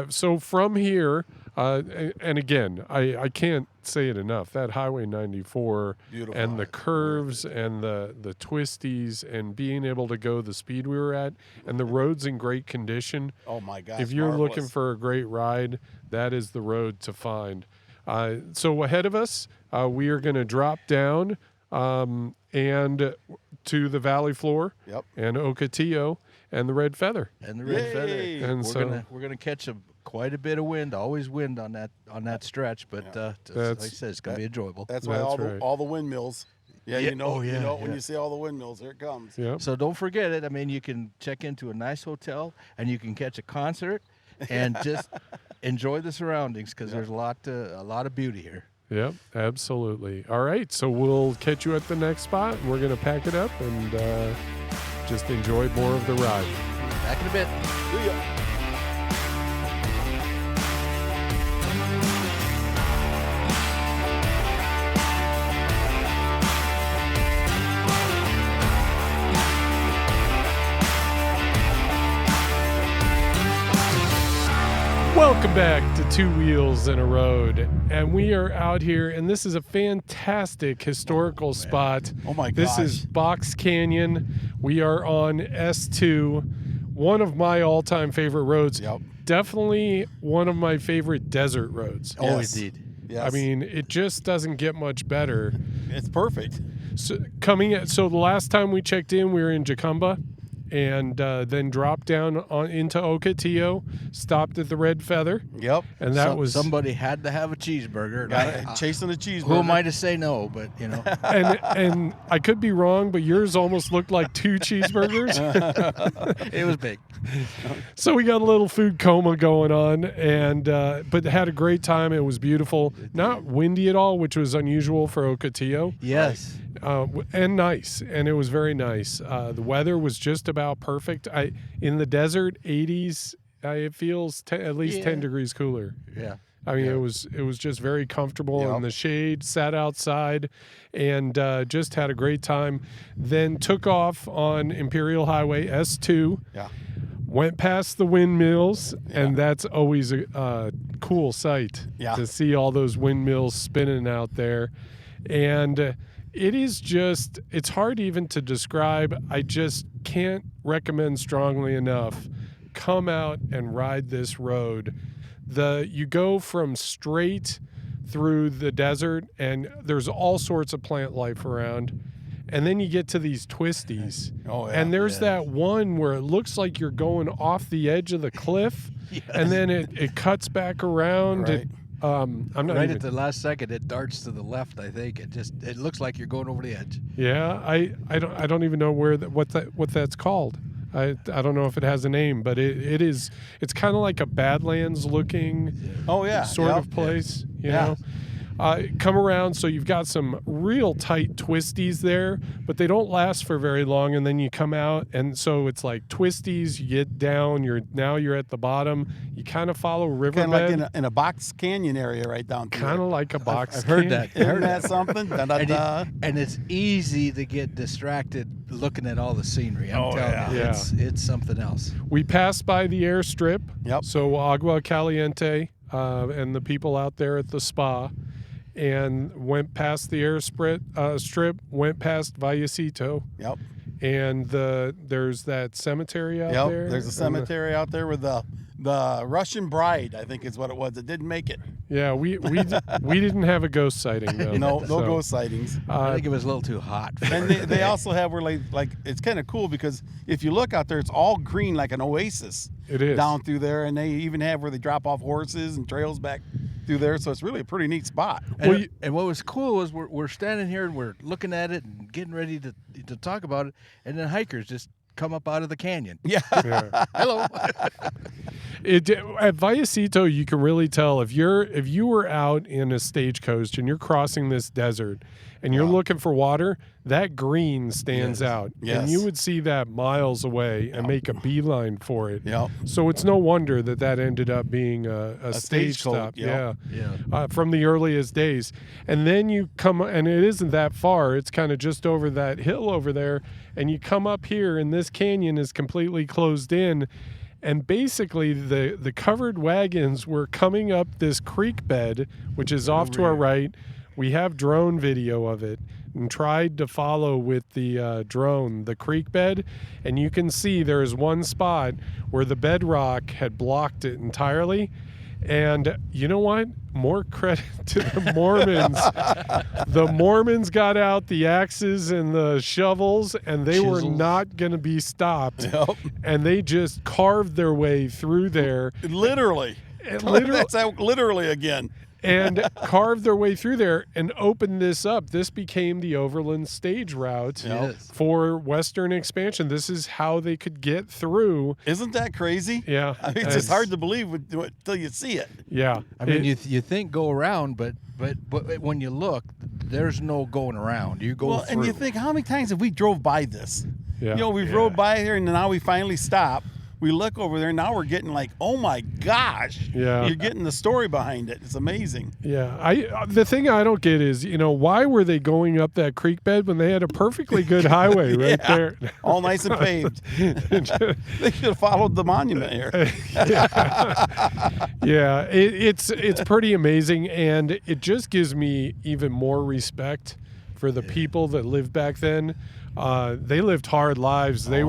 So from here, and again, I can't say it enough, that Highway 94 Beautiful. and the curves and the twisties and being able to go the speed we were at, and the road's in great condition. Oh, my gosh. If you're looking marvelous. for a great ride, that is the road to find. So ahead of us, we are going to drop down and to the valley floor Yep. and Ocotillo and the Red Feather. And the red feather. Yay. And We're gonna catch quite a bit of wind. Always wind on that stretch, but like I said, it's gonna be enjoyable. That's why That's all right. all the windmills. Yeah, Yeah. you know, Oh, yeah, when yeah. you see all the windmills, here it comes. Yep. So don't forget it. I mean, you can check into a nice hotel, and you can catch a concert, and just enjoy the surroundings because there's a lot of beauty here. Yep, absolutely. All right, so we'll catch you at the next spot. And we're going to pack it up and just enjoy more of the ride. Back in a bit. See ya. Welcome back to Two Wheels and a Road. And we are out here, and this is a fantastic historical spot. Oh, my This gosh. is Box Canyon. We are on S2, one of my all-time favorite roads. Yep. Definitely one of my favorite desert roads. Oh, Yes. indeed. Yes. I mean, it just doesn't get much better. it's perfect. So the last time we checked in, we were in Jacumba, and then dropped down into Ocotillo, stopped at the Red Feather, Yep. and that was somebody had to have a cheeseburger. and I- Chasing the cheeseburger. who am I to say no? But you know, and I could be wrong, but yours almost looked like two cheeseburgers. it was big. So we got a little food coma going on, and but had a great time. It was beautiful, not windy at all, which was unusual for Ocotillo. Yes. And nice, and it was very nice. The weather was just about perfect. In the desert, 80s. It feels at least 10 degrees cooler. Yeah. I mean, it was just very comfortable in Yep. the shade. Sat outside, and just had a great time. Then took off on Imperial Highway S2. Yeah. Went past the windmills, and that's always a cool sight Yeah. to see all those windmills spinning out there. And it is just, it's hard even to describe. I just can't recommend strongly enough. Come out and ride this road. You go from straight through the desert, and there's all sorts of plant life around. And then you get to these twisties. Oh, yeah. And there's that one where it looks like you're going off the edge of the cliff, and then it cuts back around. Right. I'm not Right even, at the last second, it darts to the left. I think it looks like you're going over the edge. yeah. I don't even know what that's called. I don't know if it has a name, but it's kind of like a Badlands looking Oh yeah, sort yep. of place, you Yeah. know. Come around, so you've got some real tight twisties there, but they don't last for very long, and then you come out, and so it's like twisties, you get down, you're at the bottom, you kind of follow riverbed. Kind of like in a box canyon area right down through Kind there. of like a box I've heard canyon. that. Isn't that something? Da-da-da. And it's easy to get distracted looking at all the scenery. I'm telling you, Yeah. it's something else. We passed by the airstrip. Yep. So Agua Caliente and the people out there at the spa, and went past the strip, went past Vallecito, Yep. and there's that cemetery out there. There's a cemetery out there with the Russian bride, I think is what it was. It didn't make it. Yeah, we didn't have a ghost sighting though. No So, ghost sightings. I think it was a little too hot. For And they also have where like it's kind of cool because if you look out there, it's all green like an oasis It is. down through there, and they even have where they drop off horses and trails back through there. So it's really a pretty neat spot. And, and what was cool was we're standing here and we're looking at it and getting ready to talk about it, and then hikers just come up out of the canyon. Yeah. Yeah. Hello. At Vallecito, you can really tell if you were out in a stagecoach and you're crossing this desert and you're looking for water, that green stands out. Yes. And you would see that miles away and make a beeline for it. Yep. So it's no wonder that ended up being a stage stagecoach, stop. yeah. Yeah. From the earliest days. And then you come, and it isn't that far. It's kind of just over that hill over there. And you come up here, and this canyon is completely closed in. And basically, the covered wagons were coming up this creek bed, which is off to our right. We have drone video of it and tried to follow with the drone the creek bed. And you can see there is one spot where the bedrock had blocked it entirely. And you know what? More credit to the Mormons. The Mormons got out the axes and the shovels, and they were Chisels. not going to be stopped. Yep. And they just carved their way through there. Literally. And literally, That's out literally again. and carved their way through there and opened this up. This became the Overland Stage route Yes. for Western expansion. This is how they could get through. Isn't that crazy? Yeah. I mean, it's just hard to believe until you see it. Yeah. I mean, It- you think go around, but when you look, there's no going around. You go Well, through. and you think, how many times have we drove by this? Yeah. You know, we've rode by here, and now we finally stop. We look over there, now we're getting like, oh my gosh. Yeah. You're getting the story behind it. It's amazing. Yeah, the thing I don't get is, why were they going up that creek bed when they had a perfectly good highway right Yeah. there? All nice and paved. They should have followed the monument here. Yeah, it's pretty amazing, and it just gives me even more respect for the people that lived back then. They lived hard lives. They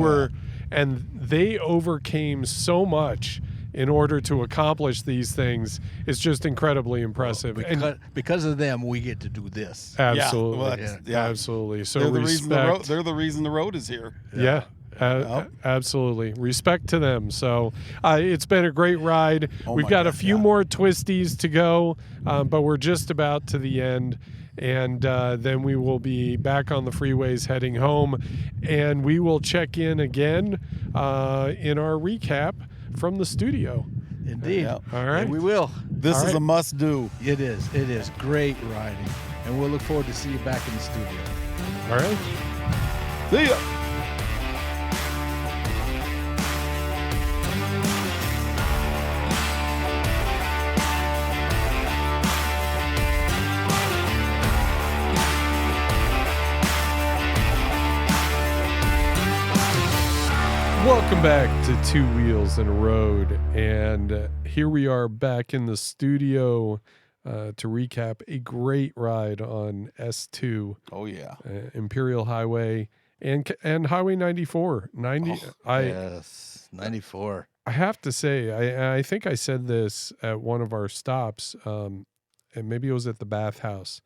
they overcame so much in order to accomplish these things. It's just incredibly impressive. because of them, we get to do this. Absolutely. well, that's- yeah. Absolutely. So They're the respect. they're the reason the road is here. Yeah. Absolutely. Respect to them. So it's been a great ride. Oh We've my got a God, few yeah. more twisties to go, but we're just about to the end. And then we will be back on the freeways heading home. And we will check in again in our recap from the studio. Indeed. Yeah. All right. And we will. This All is right. a must do. It is. It is great riding, and we'll look forward to see you back in the studio. All right. See ya. Welcome back to Two Wheels and a Road. And here we are back in the studio to recap a great ride on S2, Oh yeah. Imperial Highway, and Highway 94. Yes, 94. I have to say, I think I said this at one of our stops, and maybe it was at the bathhouse.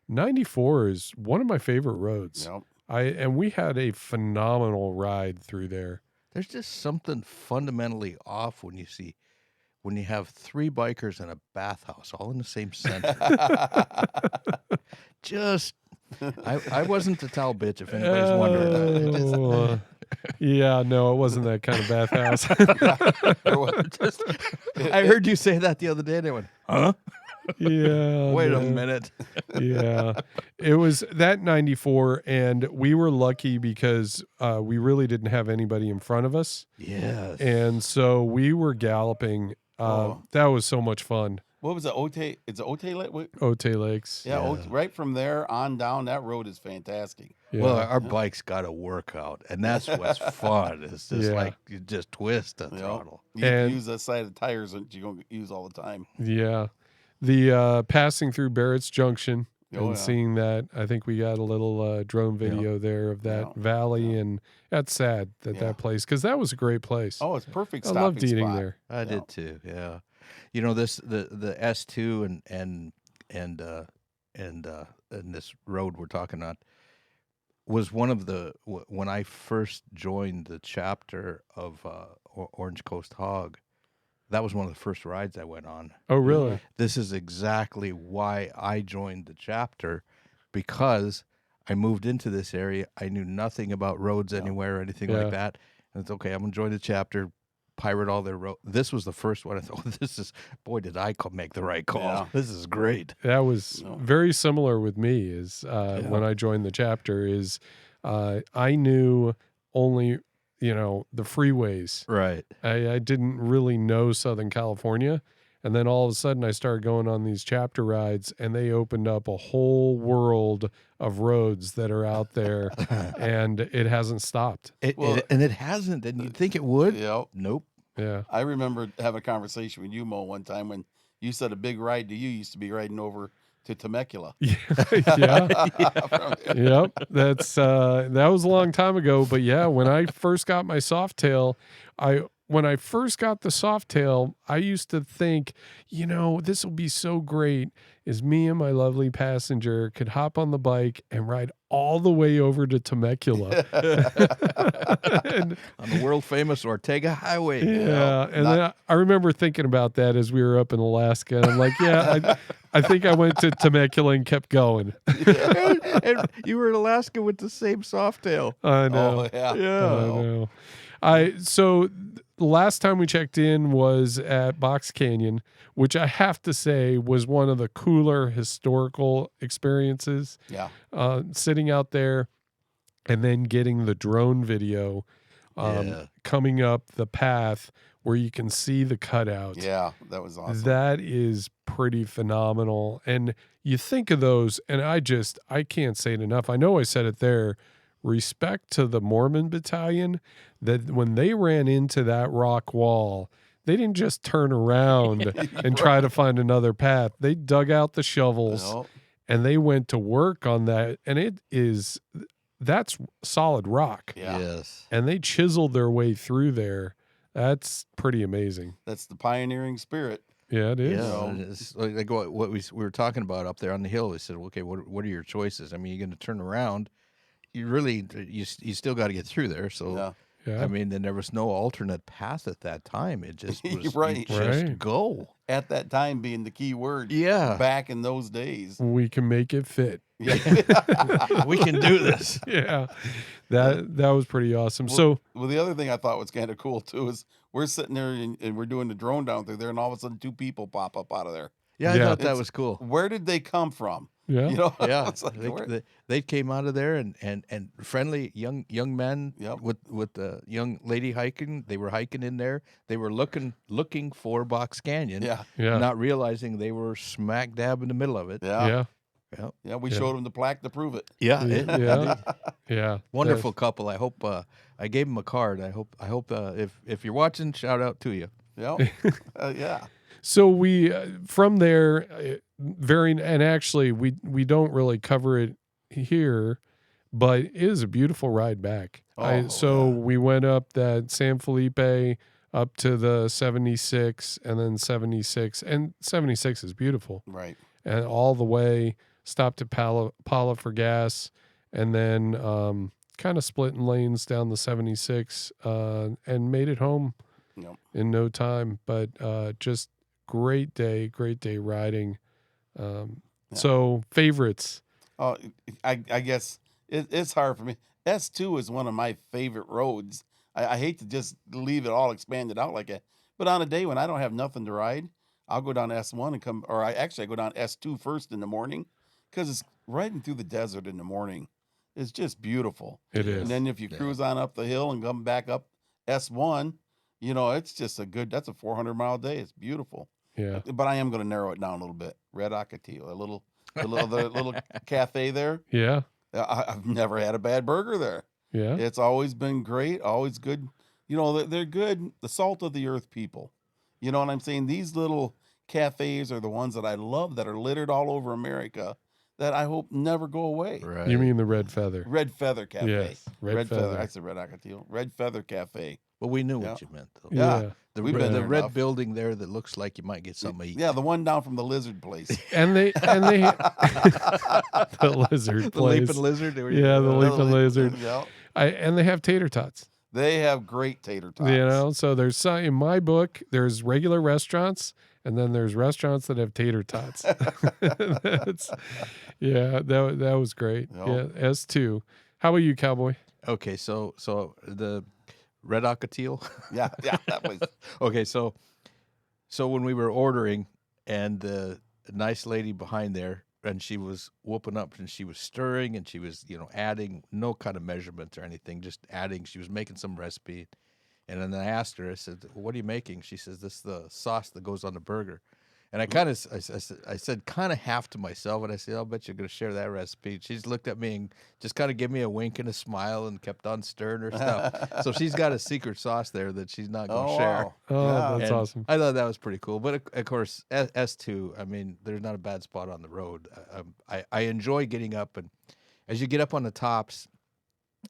94 is one of my favorite roads. Yep. And we had a phenomenal ride through there. There's just something fundamentally off when you have three bikers in a bathhouse all in the same center. I wasn't the towel bitch, if anybody's wondering. Yeah, no, it wasn't that kind of bathhouse. I heard you say that the other day, and I went, huh? Yeah. Wait a no. minute. Yeah, it was that 94, and we were lucky because we really didn't have anybody in front of us, Yes. and so we were galloping. That was so much fun. What was it? Otay? It's Otay Lake. Otay Lakes. Yeah, Yeah. right from there on down, that road is fantastic. Yeah. Well, our bikes got to work out, and that's what's fun. It's just Yeah. like you just twist the Yep. throttle. You And- use that side of the tires that you're going to use all the time. Yeah. The passing through Barrett's Junction Oh, and yeah. seeing that, I think we got a little drone video there of that Yeah. valley, and that's sad that Yeah. that place, because that was a great place. Oh, it's perfect I stopping loved eating spot. there. I did too. Yeah. You know, the S2 and this road we're talking about was one of the when I first joined the chapter of Orange Coast Hog. That was one of the first rides I went on. Oh, really? This is exactly why I joined the chapter, because I moved into this area. I knew nothing about roads anywhere or anything Yeah. like that. And it's okay, I'm going to join the chapter, pirate all their roads. This was the first one. I thought, boy, did I make the right call. Yeah. This is great. That was No. very similar with me. Is when I joined the chapter, is I knew only the freeways. Right. I didn't really know Southern California, and then all of a sudden I started going on these chapter rides, and they opened up a whole world of roads that are out there, and it hasn't stopped. And it hasn't, and you'd think it would. Yep. Nope. Yeah. I remember having a conversation with you, Mo, one time when you said a big ride to you used to be riding over to Temecula. Yeah. From- Yep. That's that was a long time ago, but yeah, when I first got my Softail, when I first got the Softail, I used to think, this will be so great, is me and my lovely passenger could hop on the bike and ride all the way over to Temecula. And, On the world famous Ortega Highway. yeah, and then I remember thinking about that as we were up in Alaska, and I'm like, yeah, I think I went to Temecula and kept going. And you were in Alaska with the same Softail. I know. Oh, yeah. I know. So the last time we checked in was at Box Canyon, which I have to say was one of the cooler historical experiences. Yeah. Sitting out there and then getting the drone video Yeah. coming up the path where you can see the cutouts. Yeah, that was awesome. That is pretty phenomenal. And you think of those, and I can't say it enough. I know I said it there. Respect to the Mormon Battalion, that when they ran into that rock wall, they didn't just turn around and try to find another path. They dug out the shovels Yep. and they went to work on that. And that's solid rock. Yeah. Yes. And they chiseled their way through there. That's pretty amazing. That's the pioneering spirit. Yeah, it is. Yeah, it's like what we were talking about up there on the hill. We said, okay, what are your choices? I mean, you're going to turn around. You really, you still got to get through there. So, Yeah. Yeah. I mean, then there was no alternate path at that time. It just was Right. you just Right. go. At that time being the key word. Yeah, Back in those days. We can make it fit. Yeah. we can do this. Yeah. That was pretty awesome. Well- So Well, the other thing I thought was kind of cool too is we're sitting there and we're doing the drone down through there, and all of a sudden 2 people pop up out of there. Yeah, I Yeah. thought that It's- was cool. Where did they come from? yeah. You know? Yeah, It's like, where- they came out of there and friendly young men Yep. with the young lady hiking. They were hiking in there. They were looking for Box Canyon. yeah. Yeah. Not realizing they were smack dab in the middle of it. Yeah. Yeah. Yeah. Yeah. We Yeah. showed them the plaque to prove it. Yeah. Yeah. Yeah. Wonderful couple. I hope I gave them a card. I hope if you're watching, shout out to you. Yeah. Yeah. So we from there and actually we don't really cover it here, but it is a beautiful ride back. Oh, So yeah. we went up that San Felipe up to the 76 and then 76, and 76 is beautiful. Right. And all the way stopped at Pala for gas, and then kind of split in lanes down the 76 and made it home Yep. in no time. But just great day riding. So favorites. Oh, I guess it's hard for me. S2 is one of my favorite roads. I hate to just leave it all expanded out like that, but on a day when I don't have nothing to ride, I'll go down S1 and come, or I go down S2 first in the morning, because it's riding through the desert in the morning. It's just beautiful. It is. And then if you cruise on up the hill and come back up S1, it's just that's a 400-mile day. It's beautiful. Yeah. But I am going to narrow it down a little bit. Red Ocotillo, the little cafe there. Yeah. I've never had a bad burger there. Yeah. It's always been great, always good. They're good, the salt of the earth people. You know what I'm saying? These little cafes are the ones that I love, that are littered all over America, that I hope never go away. Right. You mean the Red Feather? Red Feather Cafe. Yes. Red Feather. I said Red Ocotillo. Red Feather Cafe. Well, we knew Yeah. what you meant, though. Yeah. We've The been red enough. building there that looks like you might get something to eat. Yeah, the one down from the lizard place. And they the lizard The place. leaping lizard. Yeah, the leaping lizard. Yeah. And they have tater tots. They have great tater tots. So there's some, in my book, there's regular restaurants, and then there's restaurants that have tater tots. That was great. Yep. Yeah, S2. How about you, Cowboy? Okay, so the Red Ocotillo. Yeah, that was. Okay, so when we were ordering, and the nice lady behind there, and she was whooping up, and she was stirring, and she was adding, no kind of measurements or anything, just adding. She was making some recipe, and then I asked her, I said, "What are you making?" She says, "This is the sauce that goes on the burger." And I said kind of half to myself, and I said, "I'll bet you're going to share that recipe." She just looked at me and just kind of gave me a wink and a smile and kept on stirring her stuff. So she's got a secret sauce there that she's not going to share. Wow. Oh, Yeah. that's And awesome. I thought that was pretty cool. But of course, S2, I mean, there's not a bad spot on the road. I enjoy getting up, and as you get up on the tops,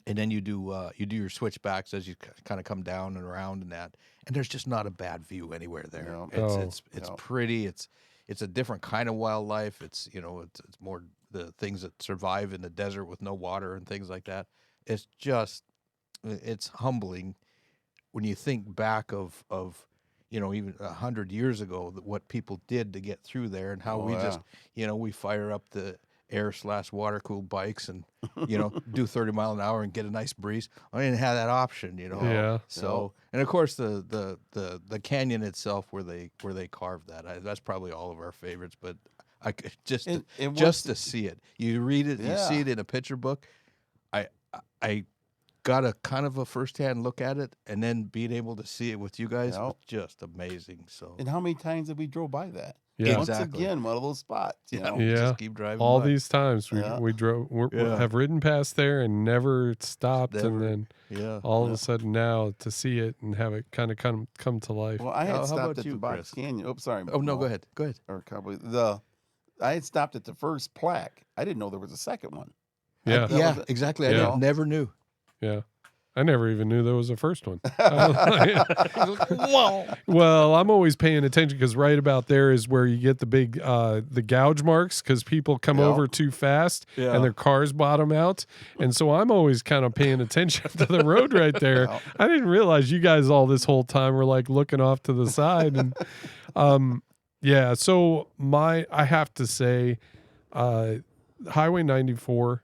and then you do your switchbacks as you kind of come down and around and that, and there's just not a bad view anywhere there. Yeah. It's pretty. It's a different kind of wildlife. It's it's more the things that survive in the desert with no water and things like that. It's humbling when you think back of even 100 years ago, what people did to get through there, and how we fire up the air/water cooled bikes and do 30 mile an hour and get a nice breeze. I didn't have that option, Yeah. So, and of course the canyon itself where they carved that, that's probably all of our favorites. But I could just to see it, you read it, you see it in a picture book. I got a kind of a firsthand look at it, and then being able to see it with you guys was just amazing. So, And how many times have we drove by that? Yeah. Once Exactly. again, one of those spots. You know? we Yeah. just keep driving All by. these times Yeah. we drove, Yeah. have ridden past there and never stopped, Never. and then Yeah. all of a sudden now to see it and have it kind of come to life. Well, I had How stopped about at you, the Box Chris? Canyon. Oh, sorry. Oh no, Mo. go ahead. Or Cowboy. I had stopped at the first plaque. I didn't know there was a second one. Yeah. That Yeah, was it. exactly. Yeah. I never knew. Yeah. I never even knew there was a first one. Well, I'm always paying attention because right about there is where you get the big the gouge marks because people come Yeah. over too fast Yeah. and their cars bottom out. And so I'm always kind of paying attention to the road right there. Yeah. I didn't realize you guys all this whole time were like looking off to the side. And yeah, so I have to say Highway 94,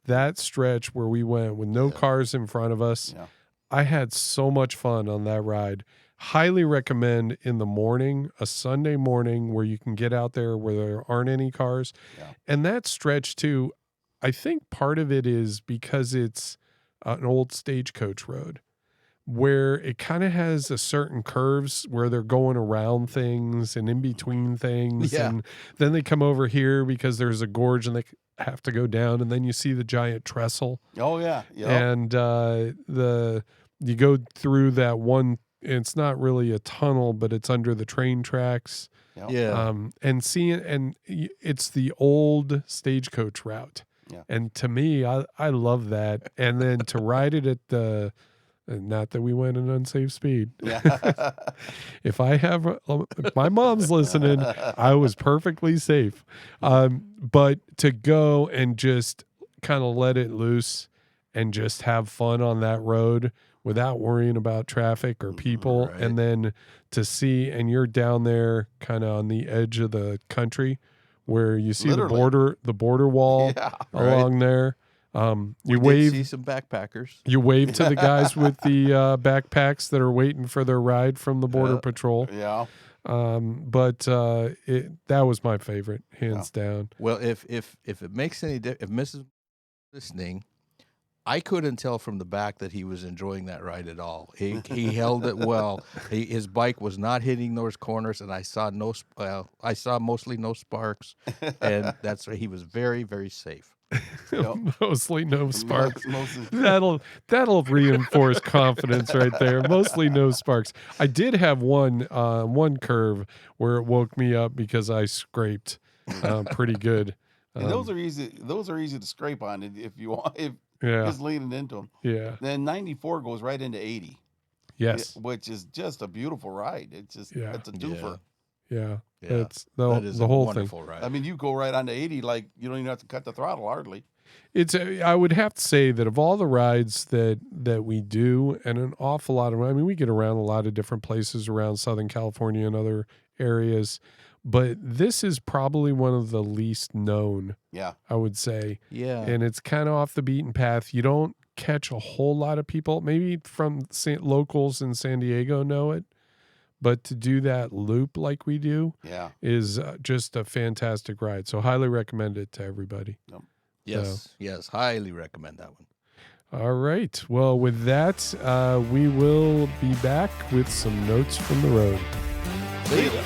that stretch where we went with no cars in front of us, Yeah. I had so much fun on that ride. Highly recommend in the morning, a Sunday morning where you can get out there where there aren't any cars. Yeah. And that stretch too, I think part of it is because it's an old stagecoach road where it kind of has a certain curves where they're going around things and in between things. Yeah. And then they come over here because there's a gorge and they have to go down, and then you see the giant trestle. Oh, yeah. Yeah. And you go through that one, it's not really a tunnel, but it's under the train tracks. Yeah. And it's the old stagecoach route. Yeah. And to me, I love that. And then to ride it at the, not that we went an unsafe speed. Yeah. If my mom's listening, I was perfectly safe. But to go and just kind of let it loose and just have fun on that road without worrying about traffic or people. Right. And then to see, and you're down there kind of on the edge of the country where you see Literally. the border wall Yeah. along there. You We did wave. see some backpackers. You wave to the guys with the backpacks that are waiting for their ride from the Border Patrol. Yeah. But that was my favorite, hands down. Well, if it makes any if Mrs. listening, I couldn't tell from the back that he was enjoying that ride at all. He held it well. His bike was not hitting those corners, and I saw mostly no sparks, and that's why he was very, very safe. Mostly no sparks. Mostly. That'll reinforce confidence right there. Mostly no sparks. I did have one curve where it woke me up because I scraped pretty good. And those are easy. Those are easy to scrape on if you want. If Yeah. just leaning into them. Yeah. Then 94 goes right into 80. Yes. Which is just a beautiful ride. It's just it's a twofer. Yeah. Yeah. That's That is the a whole wonderful thing. ride. I mean, you go right onto 80 like you don't even have to cut the throttle hardly. I would have to say that of all the rides that we do, and an awful lot of, I mean, we get around a lot of different places around Southern California and other areas, but this is probably one of the least known, Yeah. I would say. Yeah. And it's kind of off the beaten path. You don't catch a whole lot of people, maybe from locals in San Diego know it, but to do that loop like we do Yeah. is just a fantastic ride. So highly recommend it to everybody. Yes, highly recommend that one. All right. Well, with that, we will be back with some notes from the road. See ya.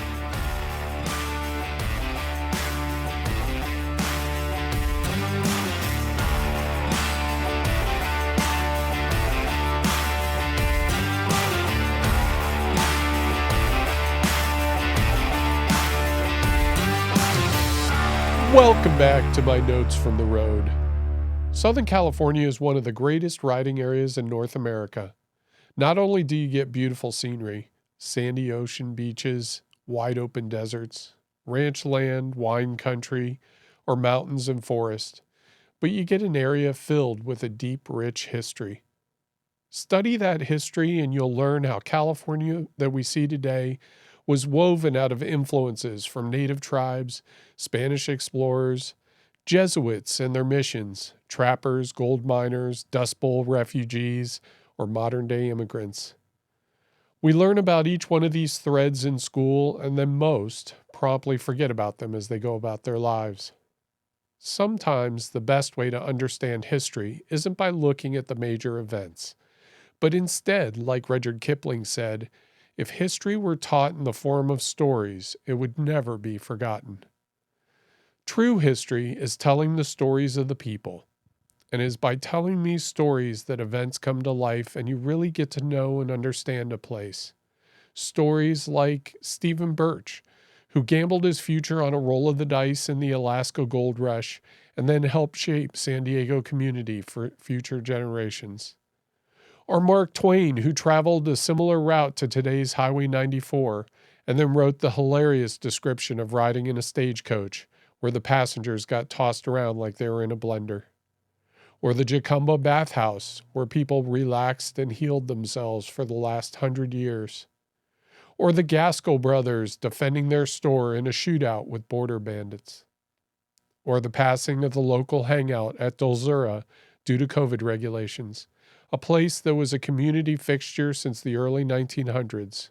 Welcome back to my notes from the road. Southern California is one of the greatest riding areas in North America. Not only do you get beautiful scenery, sandy ocean beaches, wide open deserts, ranch land, wine country, or mountains and forest, but you get an area filled with a deep, rich history. Study that history and you'll learn how California that we see today was woven out of influences from native tribes, Spanish explorers, Jesuits and their missions, trappers, gold miners, Dust Bowl refugees, or modern-day immigrants. We learn about each one of these threads in school, and then most promptly forget about them as they go about their lives. Sometimes the best way to understand history isn't by looking at the major events, but instead, like Rudyard Kipling said, if history were taught in the form of stories, it would never be forgotten. True history is telling the stories of the people, and it is by telling these stories that events come to life and you really get to know and understand a place. Stories like Stephen Birch, who gambled his future on a roll of the dice in the Alaska Gold Rush and then helped shape San Diego community for future generations. Or Mark Twain, who traveled a similar route to today's Highway 94 and then wrote the hilarious description of riding in a stagecoach where the passengers got tossed around like they were in a blender. Or the Jacumba bathhouse, where people relaxed and healed themselves for the last 100 years. Or the Gaskell brothers defending their store in a shootout with border bandits. Or the passing of the local hangout at Dulzura due to COVID regulations, a place that was a community fixture since the early 1900s.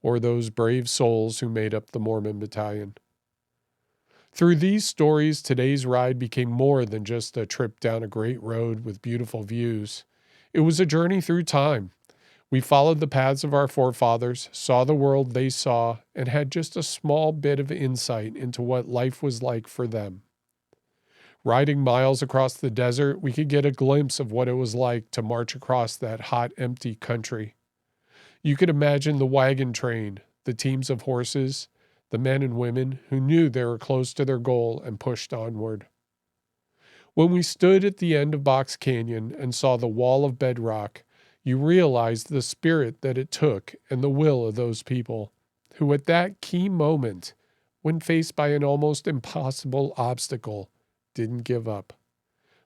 Or those brave souls who made up the Mormon Battalion. Through these stories, today's ride became more than just a trip down a great road with beautiful views. It was a journey through time. We followed the paths of our forefathers, saw the world they saw, and had just a small bit of insight into what life was like for them. Riding miles across the desert, we could get a glimpse of what it was like to march across that hot, empty country. You could imagine the wagon train, the teams of horses, the men and women who knew they were close to their goal and pushed onward. When we stood at the end of Box Canyon and saw the wall of bedrock, you realized the spirit that it took and the will of those people, who at that key moment, when faced by an almost impossible obstacle, didn't give up.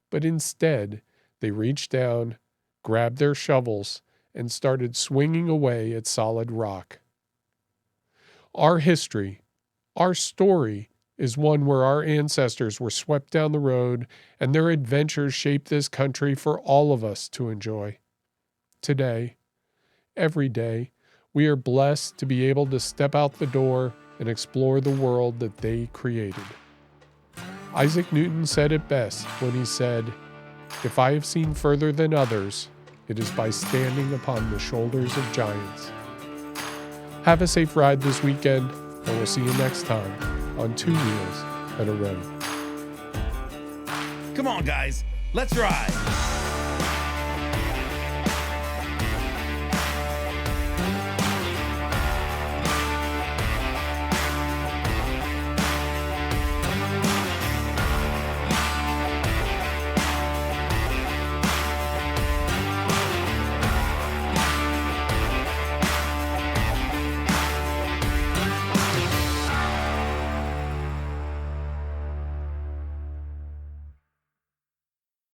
But instead, they reached down, grabbed their shovels, and started swinging away at solid rock. Our history, our story, is one where our ancestors were swept down the road and their adventures shaped this country for all of us to enjoy. Today, every day, we are blessed to be able to step out the door and explore the world that they created. Isaac Newton said it best when he said, "If I have seen further than others, it is by standing upon the shoulders of giants." Have a safe ride this weekend, and we'll see you next time on Two Wheels and a Road. Come on, guys, let's ride.